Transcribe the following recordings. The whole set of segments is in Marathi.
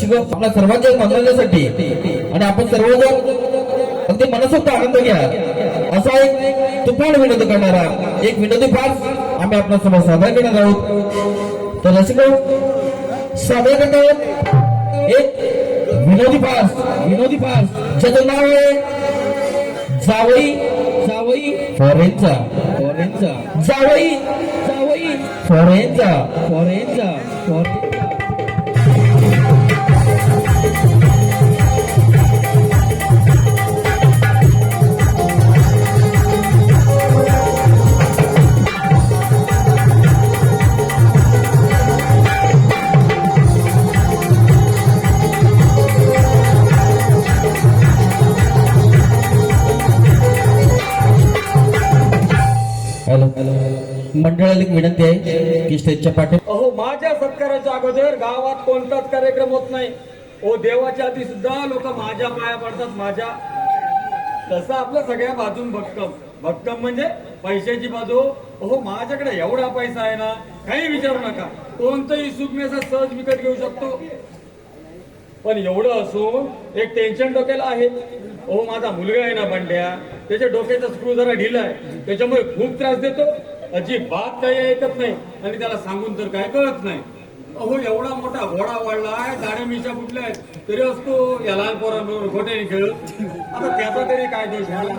रसिक आपल्या सर्वांच्या मनोरंजनासाठी आणि आपण सर्वजण अगदी मनसोक्त आनंद घ्या असा एक तुफान विनोद करणारा एक विनोदी फार्स आम्ही आपल्या समोर सादर करणार आहोत. तर रसिक सादर करत आहोत एक विनोदी फार्स ज्याचं नाव आहे जावई फॉरेनचा जावई फॉरेनचा मंडळाला एक विनंती आहे की स्टेजच्या पाठी. अहो माझ्या सत्काराच्या अगोदर गावात कोणताच कार्यक्रम होत नाही. ओ देवाच्या आधी सुद्धा लोक माझ्या पाया पडतात माझ्या. तसं आपलं सगळ्या बाजून भक्कम म्हणजे पैशाची बाजू. अहो माझ्याकडे एवढा पैसा आहे ना काही विचारू नका. कोणतंही सुख मी असं सहज विकत घेऊ शकतो. पण एवढं असून एक टेन्शन डोक्याला आहे. ओ माझा मुलगा आहे ना बंड्या त्याच्या डोक्याचा स्क्रू जरा ढिला आहे. त्याच्यामुळे खूप त्रास देतो. अजिबात काही ऐकत नाही आणि त्याला सांगून तर काय कळत नाही. अहो एवढा मोठा घोडा वाढलाय दाढ्या मिशा फुटल्या तरी असतो या लहान पोरांबरोबर घोट्याने खेळत. आता त्याचा तरी काय दोष झाला.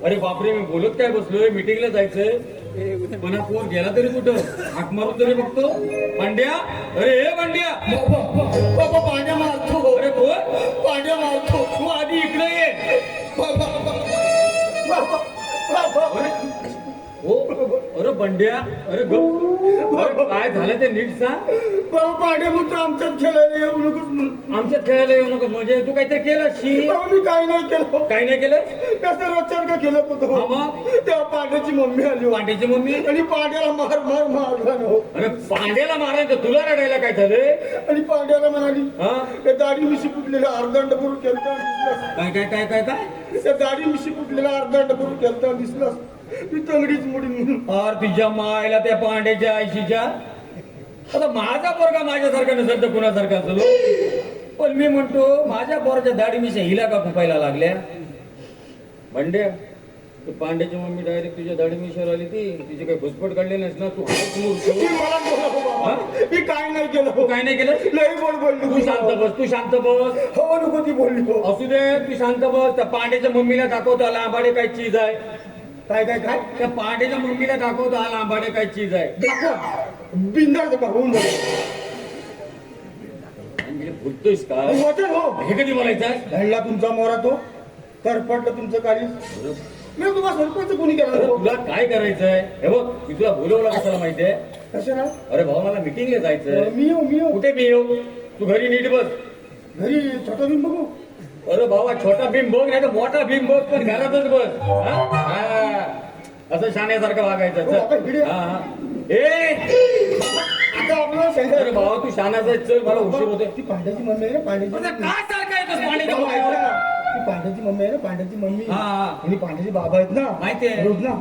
अरे बापरे मी बोलत काय बसलोय मिटिंगला जायचंय पण पोर गेला तरी कुठं हाक मारून तरी बघतो. पांड्या अरे हे पांड्या बाबा पांड्या मारतो. अरे कोण पांड्या मारतो. तू आधी इकडे ये. हो अरे बंड्या अरे काय झालं ते नीट सांग. बाबा पांड्या म्हणतो आमच्यात खेळायला येऊ नकोस म्हणून. आमच्यात खेळायला येऊ नको म्हणजे तू काहीतरी केलं शी. बाबा मी काही नाही केलं. काही नाही केलं कसं रचन का केलं हा होतं. मग तेव्हा पांड्याची मम्मी आली पांड्याची मम्मी. आणि पांड्याला मारला ना. अरे पांड्याला मारायचं तुला रडायला काय झालंय. आणि पांड्याला म्हणाली हा त्या दाढी मिशी फुटलेला अर्धंड भरून केलता काय काय काय काय काय त्या दाढी मिशी फुटलेला अर्धंड भरून केलता दिसलास. मी तंगडीच मोडीन म्हणून. अरे तुझ्या मायला त्या पांड्याच्या आयशीच्या. आता माझा पोरगा माझ्यासारखा नसेल तर कुणासारखा असलो. पण मी म्हणतो माझ्या पोराच्या दाढी मिशा हिला का खुपायला लागल्या. बंड्या तू पांड्याची मम्मी डायरेक्ट तुझ्या दाढी मिशावर आली ती तिची काही घुसपट काढली नाहीस ना तू. ती मला बोलव बाबा. मी काय नाही केलं. तू काय नाही केलं. लई बोल बोलली. तू शांत बस तू शांत बस. हो नको ती बोलली. हो असू दे तू शांत बस. त्या पांड्याच्या मम्मीला दाखवतो हा लांबाडे काय चीज आहे. काय काय काय त्या पांड्याच्या मम्मीला दाखवतो हा लांबाडे काय चीज आहे. दाखवा बिंदास दाखवा होऊन जाईल. बोलतोयस का होतं हो. हे कधी बोलायचं. धडला तुमचा मोरा तो करपटलं तुमचं कार्य. मी तुम्हाला सरपंच कोणी केला हो? तुला काय करायचंय हे बघ मी तुला बोलवलं कशाला माहितीये. कशाला. अरे भाऊ मला मिटिंगला जायचंय. मी येऊ कुठे मी येऊ. तू घरी नीट बस. घरी छोटा बिन बघू. अरे भावा छोटा भीम बघ नाही तर मोठा भीम बघ पण घरातच बस. हा? असं शाण्यासारखं वागायचं. हो, आता इकडे. हा, हा. ए आता आपलं अरे भावा तू शाण्याचा चल मला उशीर होते. ती पांड्याची मम्मी आहे ना पांड्याची. काय सारखं येतोस पांड्याच्या बाबा, ऐका मम्मीला? ना. ती पांड्याची मम्मी आहे ना पांड्याची मम्मी. हा, हा. आणि पांड्याचे बाबा आहेत ना माहितीये. रोज ना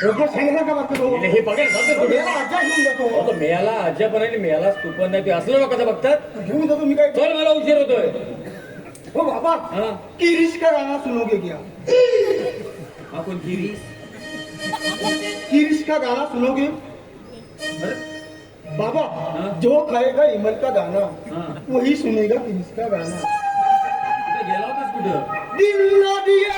सांगितलं का बाकी भाऊ? हे बघेल जातो कुठे? याला आज्या घेऊन जातो. अगं, मेला अज्यापर्यंत मेलाच तू पण नाही. ते असलं लोकांचं बघतात. घेऊन जातो मी काय. चल मला उशीर होतोय. हो बाबा हा किरीश का गाना सुनोगे क्या. आपण गिरीश किरीश का गाना सुनोगे. बाबा जो खाएगा इमल का गाना वही सुनेगा किरीश का गाना. कुठे गेला होतास कुठं. दिल ना दिया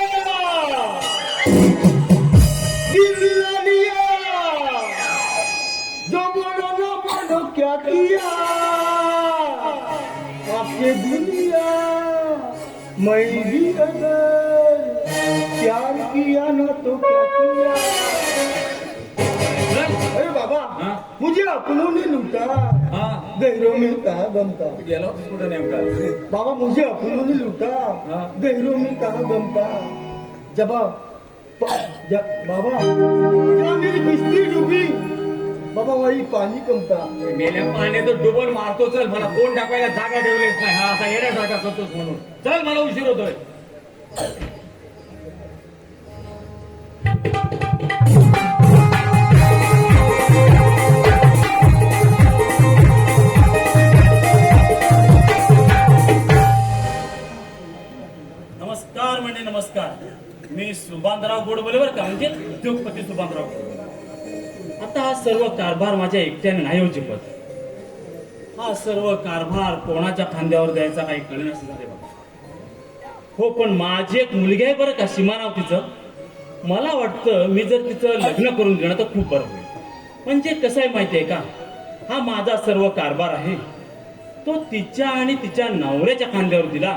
जो बोलो ना बोलो क्या किया आपके दुनिया मैं भी अगर प्यार किया ना तो क्या किया. अरे बाबा मुझे अपनों ने लूटा गहरों में कहा गम का. गेला होतास कुठं नेमका. बाबा मुझे अपनों ने लूटा गहरों में कहा गम का. जवाब बाबा जहाँ मेरी किस्ती डूबी बाबा वही पाणी कमता. मेल्या पाण्याचं डुबण मारतो. चल मला कोण टाकायला जागा ठेवलीच नाही. हा असा येण्या जागा करतोस म्हणून. चल मला उशीर होतोय. सुभानराव गोडबोले बरं का, म्हणजे उद्योगपती सुभानराव गोडबोले. आता हा सर्व कारभार माझ्या एकट्याने नाही हो जिंकत. हा सर्व कारभार कोणाच्या खांद्यावर द्यायचा काही कळेनासे झाले बघा. हो, पण माझी एक मुलगी आहे बरं का, सीमा नाव तिचं. मला वाटतं मी जर तिचं लग्न करून घेणं तर खूप बरं होईल. म्हणजे कसं आहे माहितीये का, हा माझा सर्व कारभार आहे तो तिच्या आणि तिच्या नवऱ्याच्या खांद्यावर दिला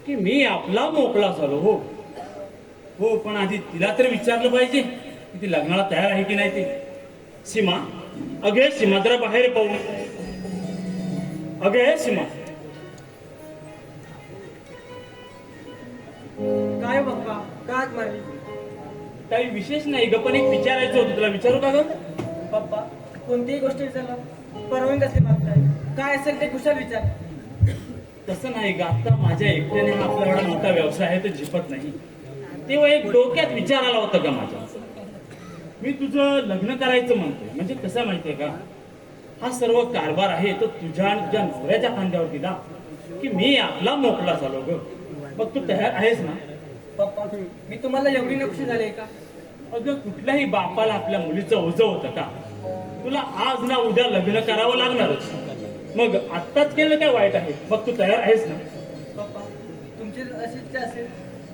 की मी आपला मोकळा झालो. हो हो, पण आधी तिला तरी विचारलं पाहिजे की ती लग्नाला तयार आहे की नाही ते. सीमा, अगे सीमा, जरा बाहेर पाहू. अगे सीमा. काय बाप्पा, काय मारली? काही विशेष नाही ग, पण एक विचारायचं होतं तुला. विचारू का ग? बाप्पा, कोणतीही गोष्ट विचारला परवानगी कसली मागताय? काय असेल ते कुशल विचार. तसं नाही ग, आता माझ्या एकट्याने हा आपला एवढा मोठा व्यवसाय आहे तो झिपत नाही. तेव्हा एक डोक्यात विचार आला होता का माझ्या, मी तुझं लग्न करायचं म्हणतोय. म्हणजे कसं माहितीये का, हा सर्व कारभार आहे तो तुझ्या आणि तुझ्या नवऱ्याच्या खांद्यावर दिला की मी आपला मोकळा झालो ग. मग तू तयार आहेस ना? बाप्पा, मी तुम्हाला एवढी नक्षी झाले का? अगं, कुठल्याही बापाला आपल्या मुलीचं ओझं होतं का? तुला आज ना उद्या लग्न करावं लागणारच. मग आत्ताच केलं काय वाईट आहे? मग तू तयार आहेस ना? बाप्पा, तुमची अशी इच्छा असेल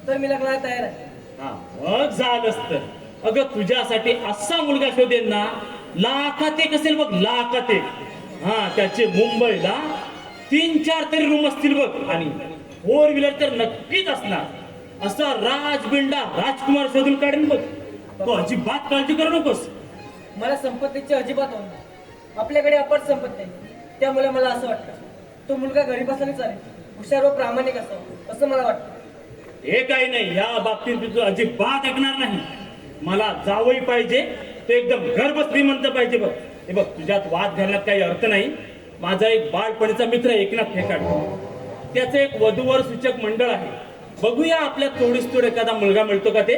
तर मी लग्नाला तयार आहे. हा, मग झालंच तर. अगं, तुझ्यासाठी असा मुलगा शोधेन ना, लाखात एक असेल बघ, लाखात एक. हा, त्याचे मुंबईला 3-4 तरी रूम असतील बघ, आणि 4 व्हीलर तर नक्कीच असणार. असा राजबिंडा राजकुमार शोधून काढेन बघ. तो अजिबात काळजी करू नकोस. मला संपत्तीची अजिबात होणार नाही. आपल्याकडे अपाट संपत्ती आहे, त्यामुळे मला असं वाटतं तो मुलगा गरीब असल्याने चालेल, हुशार व प्रामाणिक असावा असं मला वाटतं. हे काही नाही, या बाबतीत तुझं अजिबात ऐकणार नाही. मला जावई पाहिजे, ते एकदम गर्भ श्रीमंत पाहिजे बघ. हे बघ, तुझ्यात वाद घालण्यात काही अर्थ नाही. माझा एक बाळपणीचा मित्र एकनाथ फेकाडे, त्याचं एक वधूवर सूचक मंडळ आहे. बघूया आपल्या तोडीस तोड एखादा मुलगा मिळतो का ते.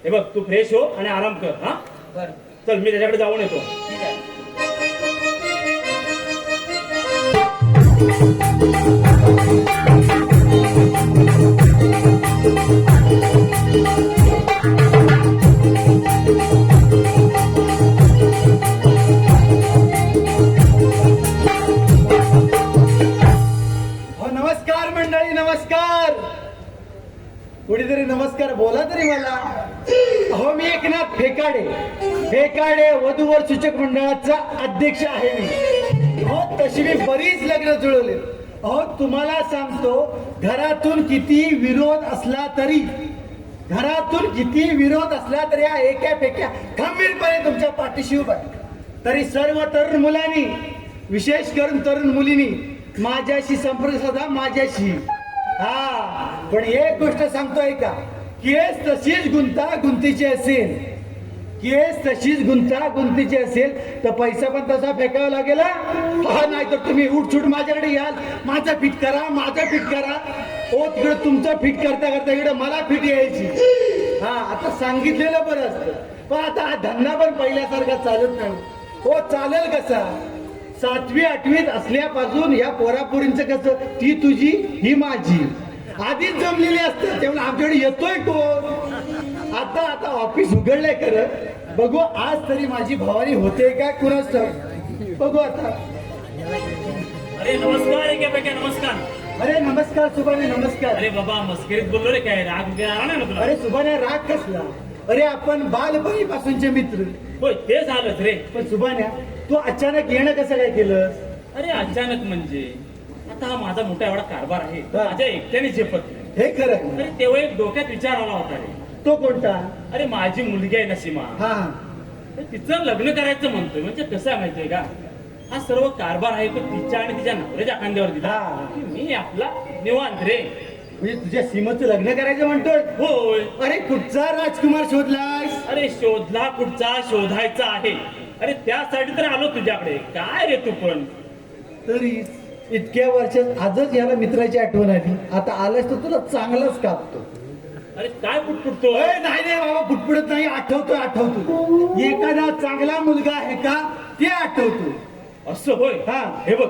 हे बघ, तू फ्रेश हो आणि आराम कर. हा, बरं, चल, मी त्याच्याकडे जाऊन येतो. ठीक आहे. नमस्कार मंडळी, नमस्कार. कुणीतरी नमस्कार बोला तरी मला. हो, मी एकनाथ फेकाडे वधूवर सूचक मंडळाचा अध्यक्ष आहे मी. हो, तशी मी बरीच लग्न जुळवले. हो, तुम्हाला सांगतो, घरातून किती विरोध असला तरी हा एका फेक्या खंबीरपणे तुमच्या पाठीशी उभा आहे. तरी सर्व तरुण मुलांनी, विशेष करून तरुण मुलींनी माझ्याशी संपर्क साधा, माझ्याशी. हा, पण एक गोष्ट सांगतोय का, केस तशीच गुंतागुंतीची असेल तर पैसा पण तसा फेकावा लागेल. हा, नाही तर तुम्ही उठसूट माझ्याकडे याल, माझं फिट करा. हो, तिकडे तुमचं फिट करता इकडे मला फिट यायची. हा, आता सांगितलेलं बरं असतं, पण आता हा धंदा पण पहिल्यासारखा चालत नाही. हो, चालेल कसा? 7वी 8वीत असल्यापासून या पोरापोरींचं कसं, ती तुझी ही माझी आधीच जमलेली असते, तेव्हा आमच्याकडे येतोय कोण? आता ऑफिस उघडलंय खरं. बघू आज तरी माझी भवानी होते का कुणाच ठाऊक. बघू आता. अरे नमस्कार एकापेक्षा नमस्कार. अरे नमस्कार सुभाने, नमस्कार. अरे बाबा, मस्करीत बोललो रे, काय राग वगैरे आला नाही ना तुला? अरे सुभाने, राग कसला? अरे आपण बालपणीपासूनचे मित्र. होय, ते झालंच रे. पण सुभान्या, तू अचानक येणं कसं काय केलं? अरे अचानक म्हणजे, आता हा माझा मोठा एवढा कारभार आहे, हा. माझ्या एकट्याने झेपत नाही. हे खरं. अरे तेव्हा एक डोक्यात विचार आला होता रे. तो कोणता? अरे माझी मुलगी आहे ना सीमा, हा, तर तिचं लग्न करायचं म्हणतोय. म्हणजे कसं आहे माहितीये का, हा सर्व कारभार आहे तो तिच्या आणि तिच्या नवऱ्याच्या खांद्यावर दिला हा. की मी आपला निवांत रे. म्हणजे तुझ्या सीमाचं लग्न करायचं म्हणतोय? होय. अरे कुठचा राजकुमार शोधलास? अरे शोधला कुठचा, शोधायचा आहे. अरे त्यासाठी तर आलो तुझ्याकडे. काय रे तू पण. तरी इतक्या वर्षात आजच याला मित्राची आठवण आली. आता आलास तर तुला चांगलाच कापतो. अरे काय पुटपुटतो. नाही बाबा, फुटफुटत नाही. आठवतो. एखादा चांगला मुलगा आहे का ते आठवतो. असं होय. हा. हे बघ,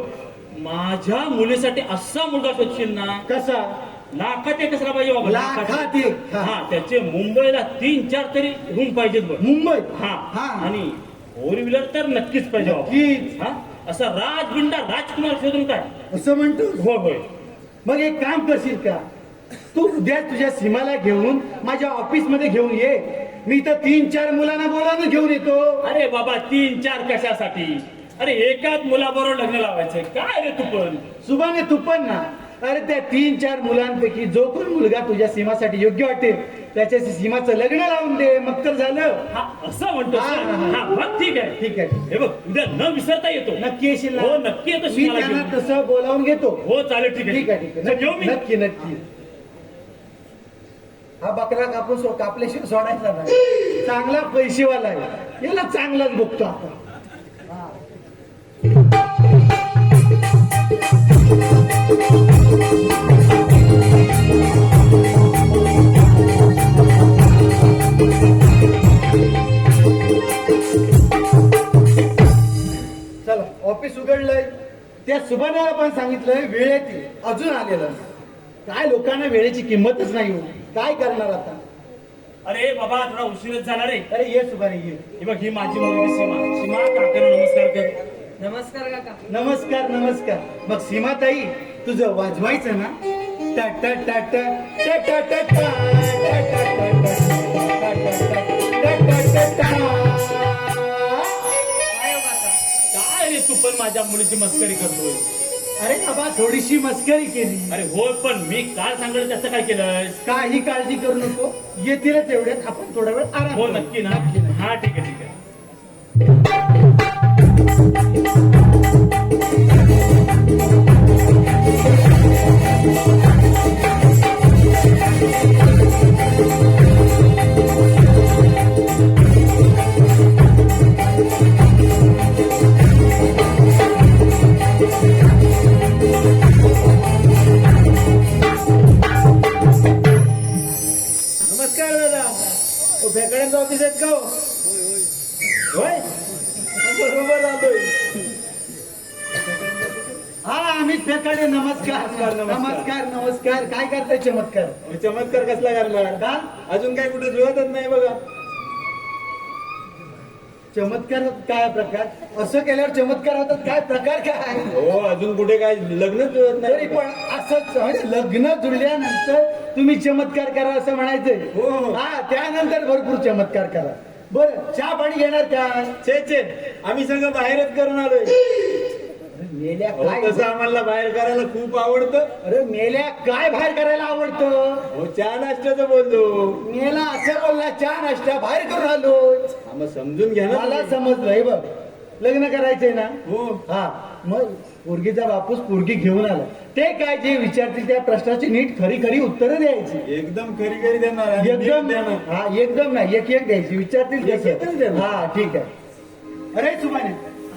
माझ्या मुलीसाठी असा मुलगा शोधशील ना, कसा? लाखात एक कसला पाहिजे बाबा लाखात एक. हा. हा त्याचे मुंबईला 3-4 तरी रूम पाहिजेत बघ. मुंबई हा हा. आणि फोर व्हीलर तर नक्कीच पाहिजे बाबा. नक्कीच. हा असा राजबिंडा राजकुमार शोधून काय. असं म्हणतो. होय होय. मग एक काम करशील का, तू उद्या तुझ्या सीमाला घेऊन माझ्या ऑफिस मध्ये घेऊन ये. मी इथं 3-4 मुलांना बोलावून घेऊन येतो. अरे बाबा 3-4 कशासाठी. अरे एकाच मुलाबरोबर लग्न लावायचंय काय रे तू पण. सुभाने तू पण ना. अरे त्या 3-4 मुलांपैकी जो कोण मुलगा तुझ्या सीमासाठी योग्य वाटेल त्याच्याशी सीमाचं लग्न लावून दे, मग तर झालं. हा असं म्हणतो. हा, हा, हा. हा मग ठीक आहे. ठीक आहे. हे बघ उद्या न विसरता येतो. नक्की येशील ना? हो नक्की येतो मी सीमाला त्यांना घेऊन. तसं बोलावून घेतो. हो चालेल ठीक आहे. ठीक आहे, ठीक चल, आहे. येऊ मी. नक्की नक्की. हा बकरा कापून कापल्याशिवाय सोडायचा नाही. चांगला पैसेवाला आहे, याला चांगलाच बघतो आपण. चला ऑफिस उघडलंय. त्या सुभाण्याला पण सांगितलंय वेळेत अजून आलेलं नाही. काय लोकांना वेळेची किंमतच नाही हो. काय करणार आता. अरे बाबा थोडा उशीरच झाला रे. अरे ये सुभाने ये. हे बघ ही माझी मुलगी सीमा. सीमा काकांना नमस्कार कर. नमस्कार काका. नमस्कार नमस्कार. मग सीमाताई तुझं वाजवायचं ना. टा टा टा टा टा टा टा टा टा टा टा टा टा टा टा. काय रे तू पण माझ्या मुलीची मस्करी करतोय. अरे बाबा थोडीशी मस्करी केली. अरे होय पण मी काय सांगितलं त्याचं काय केलंय. काही काळजी करू नको. येतीलच एवढ्यात. आपण थोडा वेळ आराम हो करू. नक्की ना. नक्की. हा ठीक आहे ठीक आहे. नमस्कार दादा. फेकड्यांचं ऑफिस आहेत का हो? होय बरोबर आलोय. हा आम्हीच फेकाडे. नमस्कार नमस्कार नमस्कार. काय करताय चमत्कार. चमत्कार कसला करणार का अजून काय कुठे जुळतच नाही बघा. चमत्कार काय प्रकार. असं केल्यावर चमत्कार होतात. काय प्रकार काय. हो अजून कुठे काय लग्नच जुळत तरी नाही. पण असंच म्हणजे लग्न जुळल्यानंतर तुम्ही चमत्कार करा असं म्हणायचंय. हो. हा त्यानंतर भरपूर चमत्कार करा. बरं चहा पाणी घेणार काय. छे आम्ही सगळं बाहेरच करून आलोय. मेल्या हो, काय. तसं आम्हाला बाहेर करायला खूप आवडतं. अरे मेल्या काय बाहेर करायला आवडतं. हो चहा नाश्त्याचं बोललो. मेला असं बोलला चहा नाश्ता बाहेर करून आलो. हा, मग समजून घ्या ना मला तुम्ही. समजलंय बघ. लग्न करायचंय ना. हो हा मग पोरगीचा बापूस पोरगी घेऊन आला. ते काय जे विचारतील त्या प्रश्नाची नीट खरी खरी उत्तरं द्यायची. एकदम खरी देणार आणि एकदम नीट देणार. हा एकदम नाही एक एक द्यायची. विचारतील एक एकच तसं. देणार. हा ठीक आहे. अरे सुभाने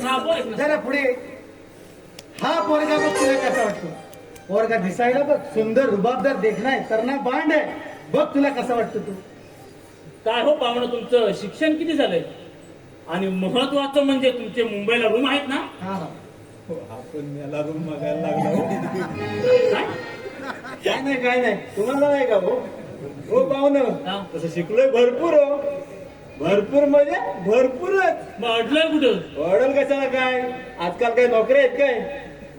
हा बोल. जरा पुढे. हा पोरगा बघ तुला कसा वाटतो. पोरगा दिसायला बघ सुंदर रुबाबदार देखणा आहे. तरणा बांड आहे. बघ तुला कसा वाटतो तू. काय हो पाहुणं तुमचं शिक्षण किती झालंय. आणि महत्वाचं म्हणजे तुमचे मुंबईला रूम आहेत ना. हा हा. हो, आपण याला रूम बघायला लागलो. काय? काय नाही तुम्हाला नाही का हो. हो पाहुणं हा. तसं शिकलोय भरपूर हो. भरपूर म्हणजे भरपूरच. मग अडलोय कुठं. ऑर्डर कशाला काय. आजकाल काय नोकऱ्या आहेत काय.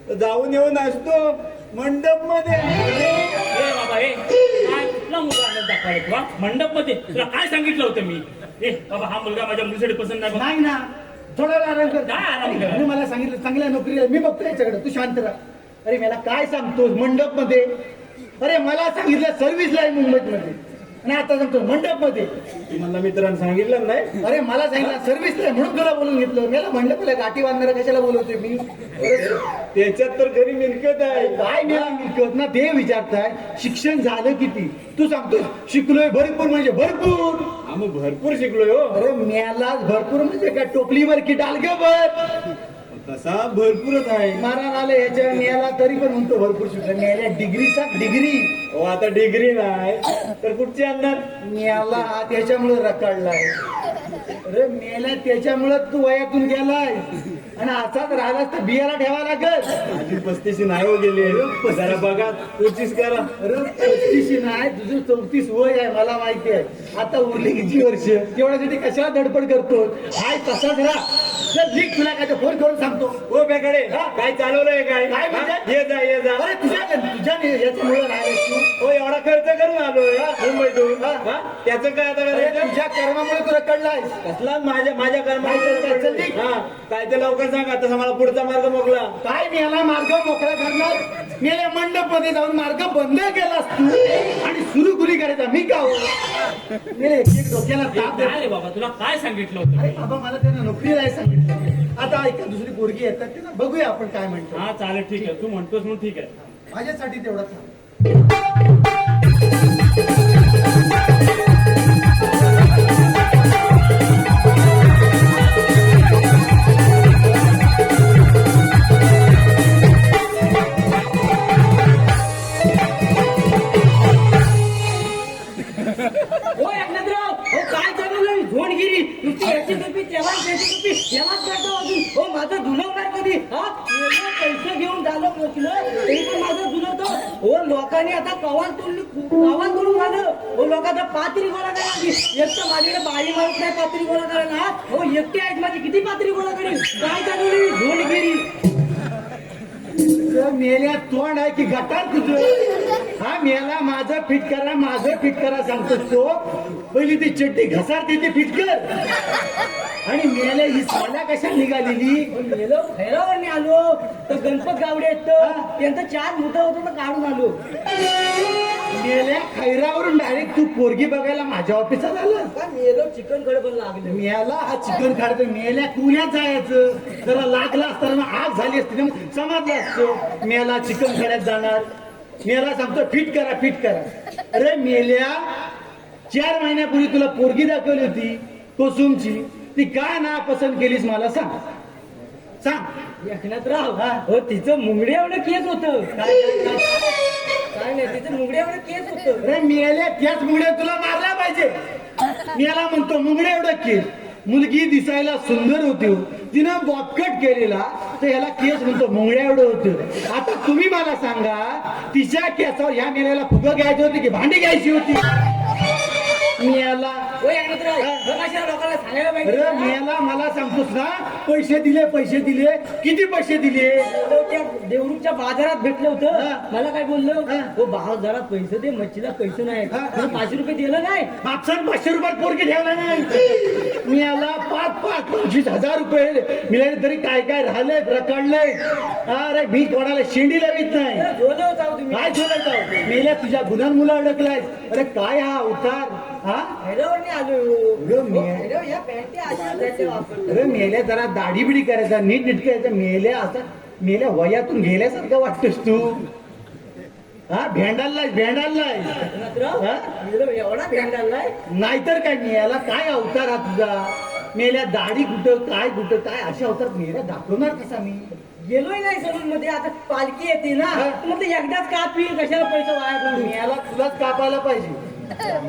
तर जाऊन येऊन असतो मंडप मध्ये. ए बाबा ए काय कुठला मुलगा आणत दाखवायला तुला मंडप मध्ये. तुला काय सांगितलं होतं मी. ए बाबा हा मुलगा माझ्या मुलीसाठी पसंत नाही बघ. नाही ना. थोडा वेळ आराम कर. काय आराम कर? अरे, मला सांगितलं चांगल्या नोकरीला मी बघतो याच्याकडे. तू शांत राहा. अरे मला काय सांगतो मंडप मध्ये. अरे मला सांगितलं सर्व्हिसला आहे मुंबईत मध्ये. आणि आता सांगतो मंडप मध्ये. तुम्हाला मित्रांनी सांगितलं नाही. अरे मला सांगितलं सर्व्हिसला आहे म्हणून तुला बोलून घेतलं. मला म्हणलं तुला गाठी बांधणारा कशाला बोलवते मी. त्याच्यात तर घरी मिळकत आहे. काय मला मिळत ना ते विचारताय. शिक्षण झालं किती तू सांगतो. शिकलोय भरपूर म्हणजे भरपूर. आम्ही भरपूर शिकलोय हो. अरे मेलाच भरपूर म्हणजे काय टोपलीवर की डालगेवर. तसा भरपूरच आहे. मारा आले याच्या मेला तरी पण म्हणतो भरपूर शिक्षण. मेल्या डिग्रीचा डिग्री. हो आता डिग्री नाही तर कुठची आणणार. मेला त्याच्यामुळे रखडलाय. अरे मेला त्याच्यामुळे तू वयातून गेलाय आणि असाच राहिलास तर बियाला ठेवा लागत. माझी 35 नाही हो गेली. जरा बघा 25 करा. अरे 35 नाही, तुझं 34 वय आहे मला माहिती आहे. आता उरली किती वर्ष, तेवढ्यासाठी कशाला धडपड करतो. हाय तसाच राहा. चल लीक तुला काय ते फोन करून सांगतो. हो बेकडे काय चालवलंय काय? काय म्हणजे? ये जा ये जा. अरे तुझ्या याच्यामुळे राहिलेस तू. हो एवढा खर्च करून आलोय मुंबईतून. हा? त्याचं काय आता अरे करायचं? तुझ्या कर्मामुळे तुला कळलाय. कसला माझ्या काय चल लीक. हा काय ते लवकर सांगा तसा मला पुढचा मार्ग मोकला. काय मेला मार्ग मोकळा करणार. मेल्या मंडपमध्ये जाऊन मार्ग बंद केलास तू आणि सुरू गुली करायचा मी का हो? मेले एक डोक्याला ताप देत. काय रे बाबा, तुला काय सांगितलं होतं? अरे बाबा मला त्यांना नोकरी नाही सांगितलं. आता ऐका दुसरी पोरगी येतात त्यांना बघूया आपण काय म्हणतो. हा चालेल, ठीक आहे, तू म्हणतोस म्हणून ठीक आहे. माझ्यासाठी तेवढा थांब. हो एकनाथराव, हो काय चालवलं झोंडगिरी नुसती याची टोपी तेव्हाच त्याची टोपी तेव्हाच करतो अजून. हो माझं धुलवणार कधी? हा एवढं पैसे घेऊन झालं पोचलं तरी पण माझं धुलवतो. हो लोकांनी आता कवाल तोडून झालं. हो लोकांचा पात्री गोळा करा. एक तर माझ्याकडे बाई माणूस नाही पात्री गोळा करायला. हो एकटी आहेत माझी, किती पात्री गोळा करेल? काय चालवली झोंडगिरी? मेल्या तोंड आहे की गटार तुझं? हा मेला माझं फिट करा सांगतो तो. पहिली ती चड्डी घसारते ती फिट कर. आणि मेल्या ही साड्या कशा निघालेली? गेलो खैरावरनी आलो तर गणपत गावडे आहेत त्यांचं 4 मोठं होतं तर काढून आलो. मेल्या खैरावरून डायरेक्ट तू पोरगी बघायला माझ्या ऑफिसात आला. का मेलो चिकन कडे पण लागले. मेला हा चिकन काढतो. मेल्या पुण्यात जायचं जरा लागला असताना आग झाली असती ना समजलं असतो. मेला चिकन खाण्यात जाणार. मेला सांगतो फिट करा. अरे मेल्या 4 महिन्यापूर्वी तुला पोरगी दाखवली होती कोसुमची. ती काय ना पसंत केलीस मला सांग. एकनाथराव हो तिचं मुंगडे एवढं केस होतं. काय नाही तिचं मुंगडे एवढं केस होतं. अरे मेल्या त्याच मुळे तुला मारला पाहिजे. मेला म्हणतो मुंगडे एवढं केस. मुलगी दिसायला सुंदर होती, तिनं बॉबकट केलेला तर ह्याला केस म्हणतो मुंगड्या एवढं होतं. आता तुम्ही मला सांगा तिच्या केसावर ह्या मेल्याला फुगं घ्यायची होती की भांडी घ्यायची होती? मेला हो एकनाथराव कशाला लोकांना सांगायला अरे पाहिजे? मेला मला सांगतोस ना पैसे दिले किती पैसे दिले? त्या देवरूपच्या बाजारात भेटलं हा. होतं. मला काय बोललो हा. हो बाजारात पैसे दे, मच्छीला पैसे नाही. हा. 500 रुपये दिलं नाही. 500 रुपयात पोरगी ठेवला नाही. मिळाला 25,000 रुपये मिळाले तरी काय राहिलंय रखडलंय. अरे मी कोणाला शेंडी लावित नाही. झोलं होता हो तुम्ही. काय झालं मेल्या तुझ्या गुन्ह्यांमुळे अडकलाय. अरे काय हा अवतार हा? हैदराबादने आलो. अरे मी- हैदराबाद या पॅन्टी अशा पॅन्टी वापरतो. अरे मेल्या जरा दाढी बिडी करायचा नीट करायचं. मेल्या वयातून गेल्यासारखं वाटतोस तू. हा भेंडाललाय एकनाथराव, हा? मेलो एवढा पॅन्ट आणलाय. नाहीतर काय मेला काय अवतार हा तुझा? मेल्या दाढी कुठं काय अशा अवतार मेल्या दाखवणार कसा मी? गेलोय नाही सलून मध्ये. आता पालखी येते ना हा. मग ते एकदाच कापी कशाला पैसे वाया घालू? मेला तुलाच कापायला पाहिजे.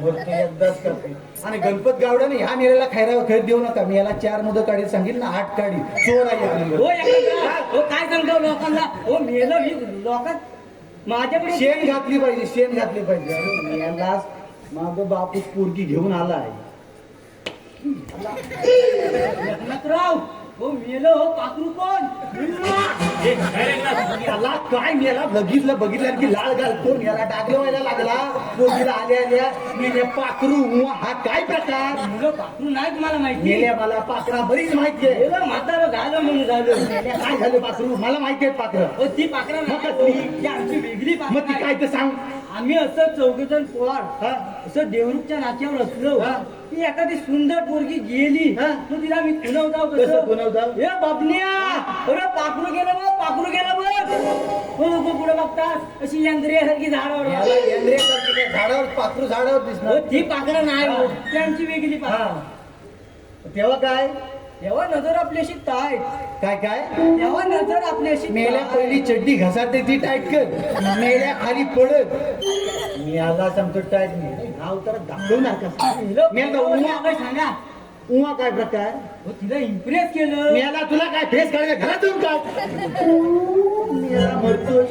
बोलतो एकदाच कापी. आणि गणपत गावड्याने ह्या मेल्याला खैर देऊ नका. मी याला 4 मुदत काढी सांगितलं ना 8 काढी चोर आहे आपली. हो एकनाथराव, हो काय सांगतो लोकांना? हो मेलो ही लोकांत माझ्याकडे शेण घातली पाहिजे. अरे मेला माझ बापूस पोरगी घेऊन आलाय. एकनाथराव हो मेलो हो पाखरू कोण? ए, काय रे एकनाथ? याला काय मेला बघितलं की लाल घालतो. याला डागलं व्हायला लागला. पोरगीला आल्या मेल्या पाखरू उव्वा, हा काय प्रकार? मुलं पाखरू नाही तुम्हाला माहिती? मेल्या मला पाखरा बरीच माहिती आहे. मेलं म्हातारं झालं म्हणून झालं. मेल्या काय झालं पाखरू मला माहिती आहे पाखरं. हो ती पाखरा मग नाही कसली? हो. ती आमची वेगळी मग ती पाखरं काय आहे. ते सांग. आम्ही असं 4 पोराड हा? असं देवरूपच्या नाक्यावर असलो. हा. ती एखादी सुंदर पोरगी गेली हा. तर तिला मी खुणवताव कसं खुणवताव? हे बाबन्या अरे पाखरू गेलं बघ. हो लोक पुढे बघतात अशी यंत्रेसारखी झाडावर. याला यंत्रेसारखी काय झाडावर पाखरू झाडावर हो दिसणार. ती पाखरं नाही हा. हो. त्यांची वेगळी हा पाखरं. तेव्हा काय तेव्हा नजर आपल्याशी ताईट. काय तेव्हा नजर आपल्याशी मेल्या ताईट. पहिली चड्डी घसारते ती टाईट कर. मेल्या खाली पडत. मी आला सांगतो टाईट नाही. हा उतार दाखवणार का? मेलं मेलं कोण उन्हा- आहे सांगा. उमा काय प्रकार हो तिला इम्प्रेस केलं याला तुला काय फेस काढायचं घरात येऊन काय याला मरतोय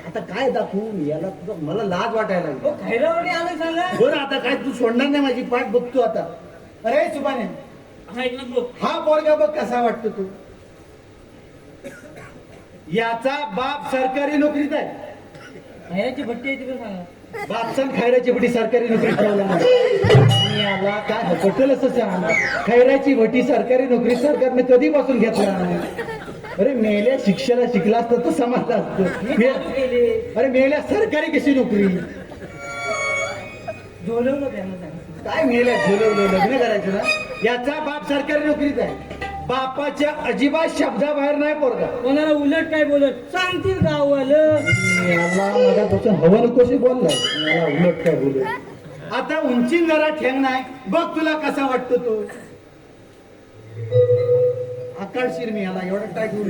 आता काय दाखवू याला तुझं मला लाज वाटायला लागली. हो खैरावडी आलं सांगा बरं आता काय तू सोडणार नाही माझी पाठ बघतो आता. अरे सुभाने हा एकनाथ भाऊ हा पोरगा बघ कसा वाटतो तू. याचा बाप सरकारी नोकरीत आहे. खैराची भट्टी आहे तिकडे सांगा बापसन खैराची भटी सरकारी नोकरी ठेवला आणि याला काय पटेल असं सांग. खैराची भटी सरकारी नोकरी सरकारने कधीपासून घेतला. अरे मेल्या शिक्षणाला शिकला असतं तर समजलं असतं. अरे मेल्या सरकारी कशी नोकरी झोलवलं त्यांना सांगा काय मेल्या झोलवलं लग्न करायचं ना. याचा बाप सरकारी नोकरीत आहे. बापाच्या अजिबात शब्दाबाहेर नाही पोरगा. कोणाला उलट काय बोलत सांगतील गाववालं याला मगापासून हवं नकोशी बोललाय. मला उलट काय बोलू. आता उंची जरा ठेंग नाही बघ तुला कसा वाटतो तो. आकाळशीर मी याला एवढा काय घेऊ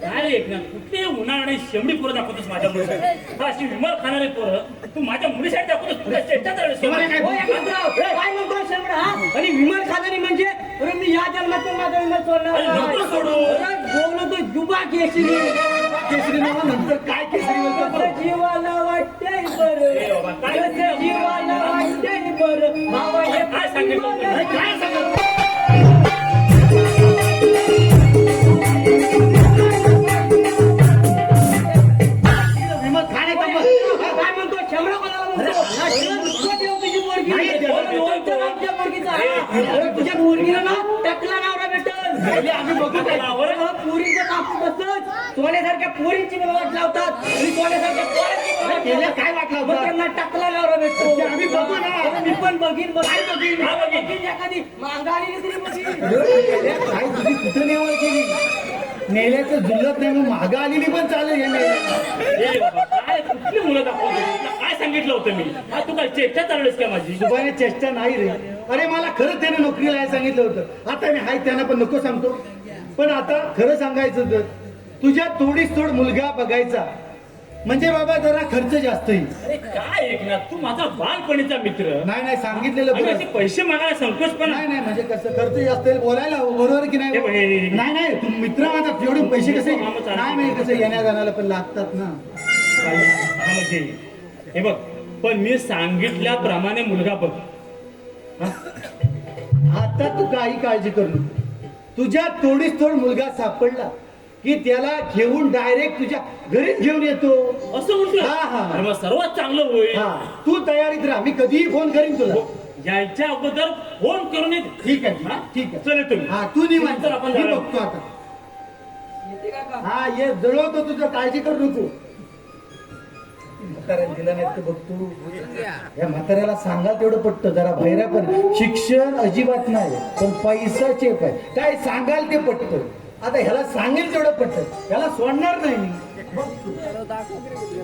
काय रे एकनाथ कुठे उन्हाळ्याने शेंबडी पोरं दाखवतोस माझ्या मुलीसाठी. हा अशी विमल खाणारे पोरं तू माझ्या मुलीसाठी दाखवतोस. तुला चेष्टा चालू हो, एकनाथराव, काय म्हणतो शेंबडा हा? आणि विमान खादारी म्हणजे अरे मी या जन्मात पण माझा विमान सोडणार अरे नको नाही. सोडू. अरे बोलतो जुबा केसरी केसरी नावा नंतर काय केसरी बोलतो कसं जीवाला वाटतंय बरं बाबा, काय कसं जीवाला वाटतंय बरं भावा हे काय सांगितलं तुला? जीवाला काय सांगितलं? विमल खाण्याचा काय म्हणतो शेंबडा कोणाला म्हणतो हा, तुला नुसतं देव तुझी पोरगी. नाही देव, बोल, बोल, तर आमच्या पोरगीचा. अरे तुझ्या पोरगीला ना टकला नवरा भेटल. आम्ही बघू काय पोरीचं कापूस असतंच सोन्यासारख्या पोरींची वाट लावतात आणि सोन्यासारख्या पोरांची वाट केल्या लावतात. काय वाटला मग होता त्यांना टकला नवरा भेटतो. ते आम्ही बघू ना. अरे मी पण बघीन काय बघीन? बघीन एखादी मांगाळी तरी बघीन. काय तुझी कुठं नेवळ केली. नेल्याचं जुल्लत नाही मग मागं आलेली पण चालेल हे नेल्या. ए बाबा, काय कुठली मुलं दाखवतोस? तुला काय सांगितलं होतं मी? हा तू काय चेष्टा चालवलीस का माझी? सुभाने चेष्टा नाही रे. अरे मला खरं त्याने नोकरीला यायला सांगितलं होतं. आता मी हाय त्यांना पण नको सांगतो. पण आता खरं सांगायचं तर तुझ्या तोडीस तोड मुलगा बघायचा म्हणजे बाबा जरा खर्च जास्त येईल. अरे काय एकनाथ तू माझा बालपणीचा मित्र. नाही नाही सांगितलेलं आणि बरं. असे पैसे मागायला संकोच पण नाही नाही म्हणजे कसं खर्च जास्त येईल बोलायला हवं. बरोबर की नाही. हे बघ, हे. नाही नाही तू मित्र माझा एवढे पैसे कसे हा, मग चालेल. नाही नाही कसं येण्या जाण्याला पण लागतात ना. हे बघ पण मी सांगितल्याप्रमाणे मुलगा बघ. आता तू काही काळजी करू नको. तुझ्या तोडीस तोड मुलगा सापडला की त्याला घेऊन डायरेक्ट तुझ्या घरीच घेऊन येतो. असं म्हणतो हा, हा. अरे मग सर्वात चांगलं होईल. हा तू तयारीत राहा. मी कधीही फोन करीन तुला. यायच्या अगोदर फोन करून येत. ठीक आहे ठीक आहे. चल तुम्ही. हा तू निवांत नंतर आपण मी जाऊया. बघतो आता. येते का का? हा ये जळवतो तुझं काळजी करू नको. म्हाताऱ्याला दिला नाही तर बघतो. या म्हाताऱ्याला सांगाल तेवढं पटतं जरा भैरा पण शिक्षण अजिबात नाही पण पैसा चेप आहे. काय सांगाल ते पटतं. आता ह्याला सांगेल तेवढं पटतं. ह्याला सोडणार नाही मी. बघतो.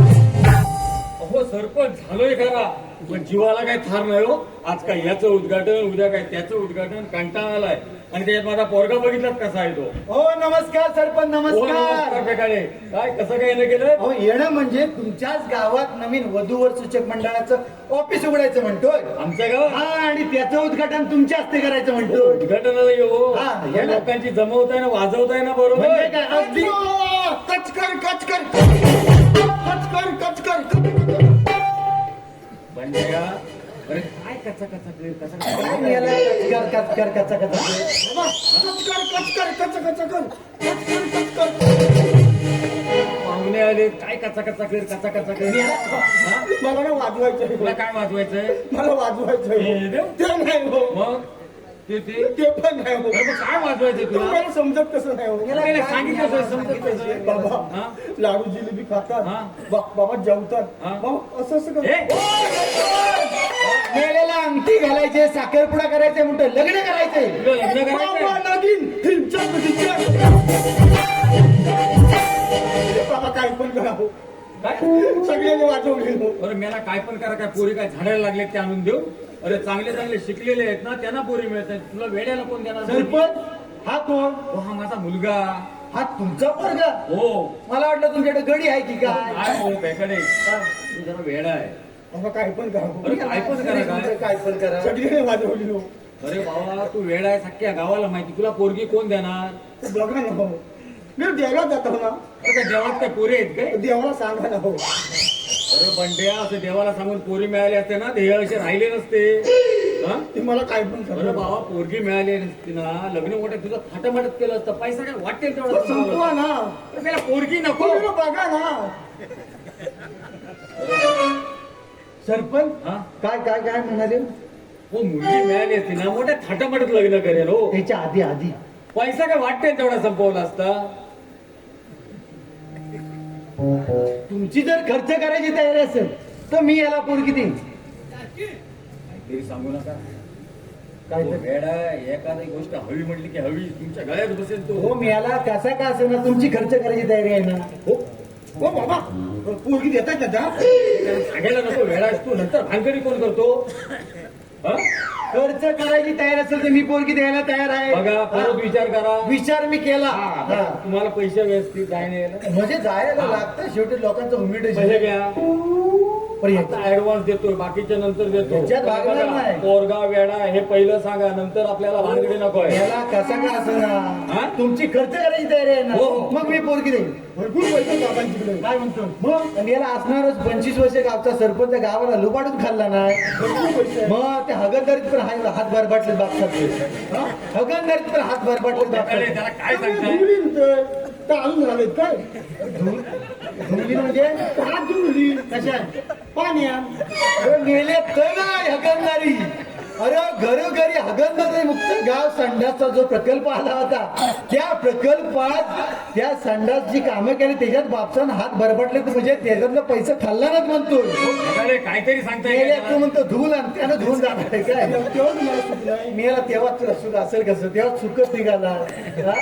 अहो सरपंच झालोय खरा पण जीवाला काय थार नाही हो. आज काय याचं उद्घाटन उद्या काय त्याचं उद्घाटन कंटाळा आलाय आणि त्याच्यात माझा पोरगा बघितलाच कसा आहे तो. हो नमस्कार सरपंच हो, नमस्कार नमस्कार. प्रकारे काय कसं काय येणं केलं. अहो येणं म्हणजे तुमच्याच गावात नवीन वधूवर सूचक मंडळाचं ऑफिस उघडायचं म्हणतोय. आमच्या गावात हा आणि त्याचं उद्घाटन तुमच्या हस्ते करायचं म्हणतो. उद्घाटनाला येऊ हा, या येणं. लोकांची जमवताय ना वाजवताय ना म्हणजे बरोबर. काय अगदी कचकर कचकर कचकर कचकर म्हणजे का अरे काय कचा कचा कर, कचा कचा काय कर. याला कचकर कचकर कचकर. कचकर कचकर कचकर कचकर कचकर पाहुणे आले काय कचा कचा कर कचा कचा कर. हा? मला ना वाजवायचंय. तुला काय वाजवायचंय. मला वाजवायचंय. हे देव. ते नाही हो. मग ते ते पण नाही हो. अरे मग काय वाजवायचंय तुला. तुम्हाला समजत कसं नाही हो. याला काय सांगितलं असं समजत कसं. बाबा हा? लाडू जिलेबी खातात हा. बाबा जेवतात हा. बाबा असं असं हे? मेलेला अंगठी घालायचे साखरपुडा करायचे म्हणतो लग्न करायचंय. तुला लग्न करायचंय. बाबा नगीन हिंचक हिंचक. बाबा काय पण करा हो. काय सगळ्यांनी वाजवली अरे मला काय पण करा, काय पोरी काय झाडायला लागले ते आणून देऊ. अरे चांगले चांगले शिकलेले आहेत ना, त्यांना पोरी मिळत आहेत. तुला वेड्याला कोण देणार? सरपंच हा कोण? हो, हा माझा मुलगा. हा तुमचा पोरगा? हो. मला वाटलं तुमच्याकडे गडी आहे की काय? काय हो बेकडे, तू जरा वेडा आहे. बाबा काय पण करा अरे काय पण करा काय. काय पण करा. सगळ्यांनी वाजवली अरे बाबा तू वेडा आहे, सख्या गावाला माहिती. तुला पोरगी कोण देणार? बघा ना भाऊ, मी देवाला जातो ना, अरे काय देवात काय पोरी आहेत काय? देवाला सांगा ना भाऊ. अरे बंड्या, असं देवाला सांगून पोरी मिळाली असते ना, ध्येय असे राहिले नसते. हा? ती मला काय पण अरे करा बाबा पोरगी मिळाली नसती ना, लग्न मोठ्या तुझं थाटामाटत केलं असतं. पैसा काय वाटेल तेवढा संपवा ना, अरे त्याला पोरगी नको. तुम्ही बघा ना. सरपंच हा? काय काय काय म्हणाले? हो मुलगी मिळाली असती ना, मोठ्या थाटामाटत लग्न करेल. हो त्याच्या आधी पैसा काय वाटेल तेवढा संपवला असता. तुमची जर खर्च करायची तयारी असेल तर मी याला पोरगी देईन. काहीतरी सांगू नका. काय तो तर- वेडा आहे, एखादी गोष्ट हवी म्हटली की हवी, तुमच्या गळ्यात बसेल तो. हो मी याला कसा का असेल ना, तुमची खर्च करायची तयारी आहे ना. हो बाबा, पोरगी देतात ना त्या. त्याला सांगायला नको, वेडा आहेस तू. नंतर भानगडी कोण करतो? हा? खर्च करायची तयारी असेल तर मी पोरगी द्यायला तयार आहे. बघा परत विचार करा. विचार मी केला. हा. तुम्हाला पैसे व्यवस्थित जाय नाही यायला? म्हणजे जायला लागतं शेवटी लोकांचं उमेद पैसे घ्या. पण आता ऍडव्हान्स देतोय, बाकीच्या नंतर देतो. याच्यात भागणार बघा, नाही. पोरगा वेडा हे पहिलं सांगा, नंतर आपल्याला भानगडी नको आहे. याला कसा का असेल हा? ना, तुमची खर्च करायची तयारी आहे ना, हो, हो. मग मी पोरगी देईन. भरपूर पैसे बाबांच्याकडे. काय म्हणतो मग? आणि याला असणारच 25 वर्ष गावचा सरपंच गावाला लुबाडून खाल्ला नाही. मग ते हगलदारीत पण हात भरबाटले बापसाहेब. हगलदारीत पण हात भरबाटले त्याकडे बापसाहेब. त्याला काय सांगताय? धुळी म्हणतोय, तर आणून झालेत काय? धुळी म्हणजे हात धुळी कशा? पाण्यात. अरे मेले तर नाही हगलदारी. अरे घरोघरी हगलदारी मुक्त गाव संडासचा जो प्रकल्प आला होता, त्या प्रकल्पात त्या संडासची कामं केली, त्याच्यात बापसान हात भरभटले तर म्हणजे त्याच्यातलं पैसे खाल्लानच म्हणतो. त्याकडे काहीतरी सांगताय मेले का तू म्हणतो धुवून आणि त्यानं धुवून जाणार आहे काय? तेव्हा तुम्हाला सुचलंय. मेला तेव्हा तुला सुख असेल कसं? तेव्हा सुखच निघाला. हा?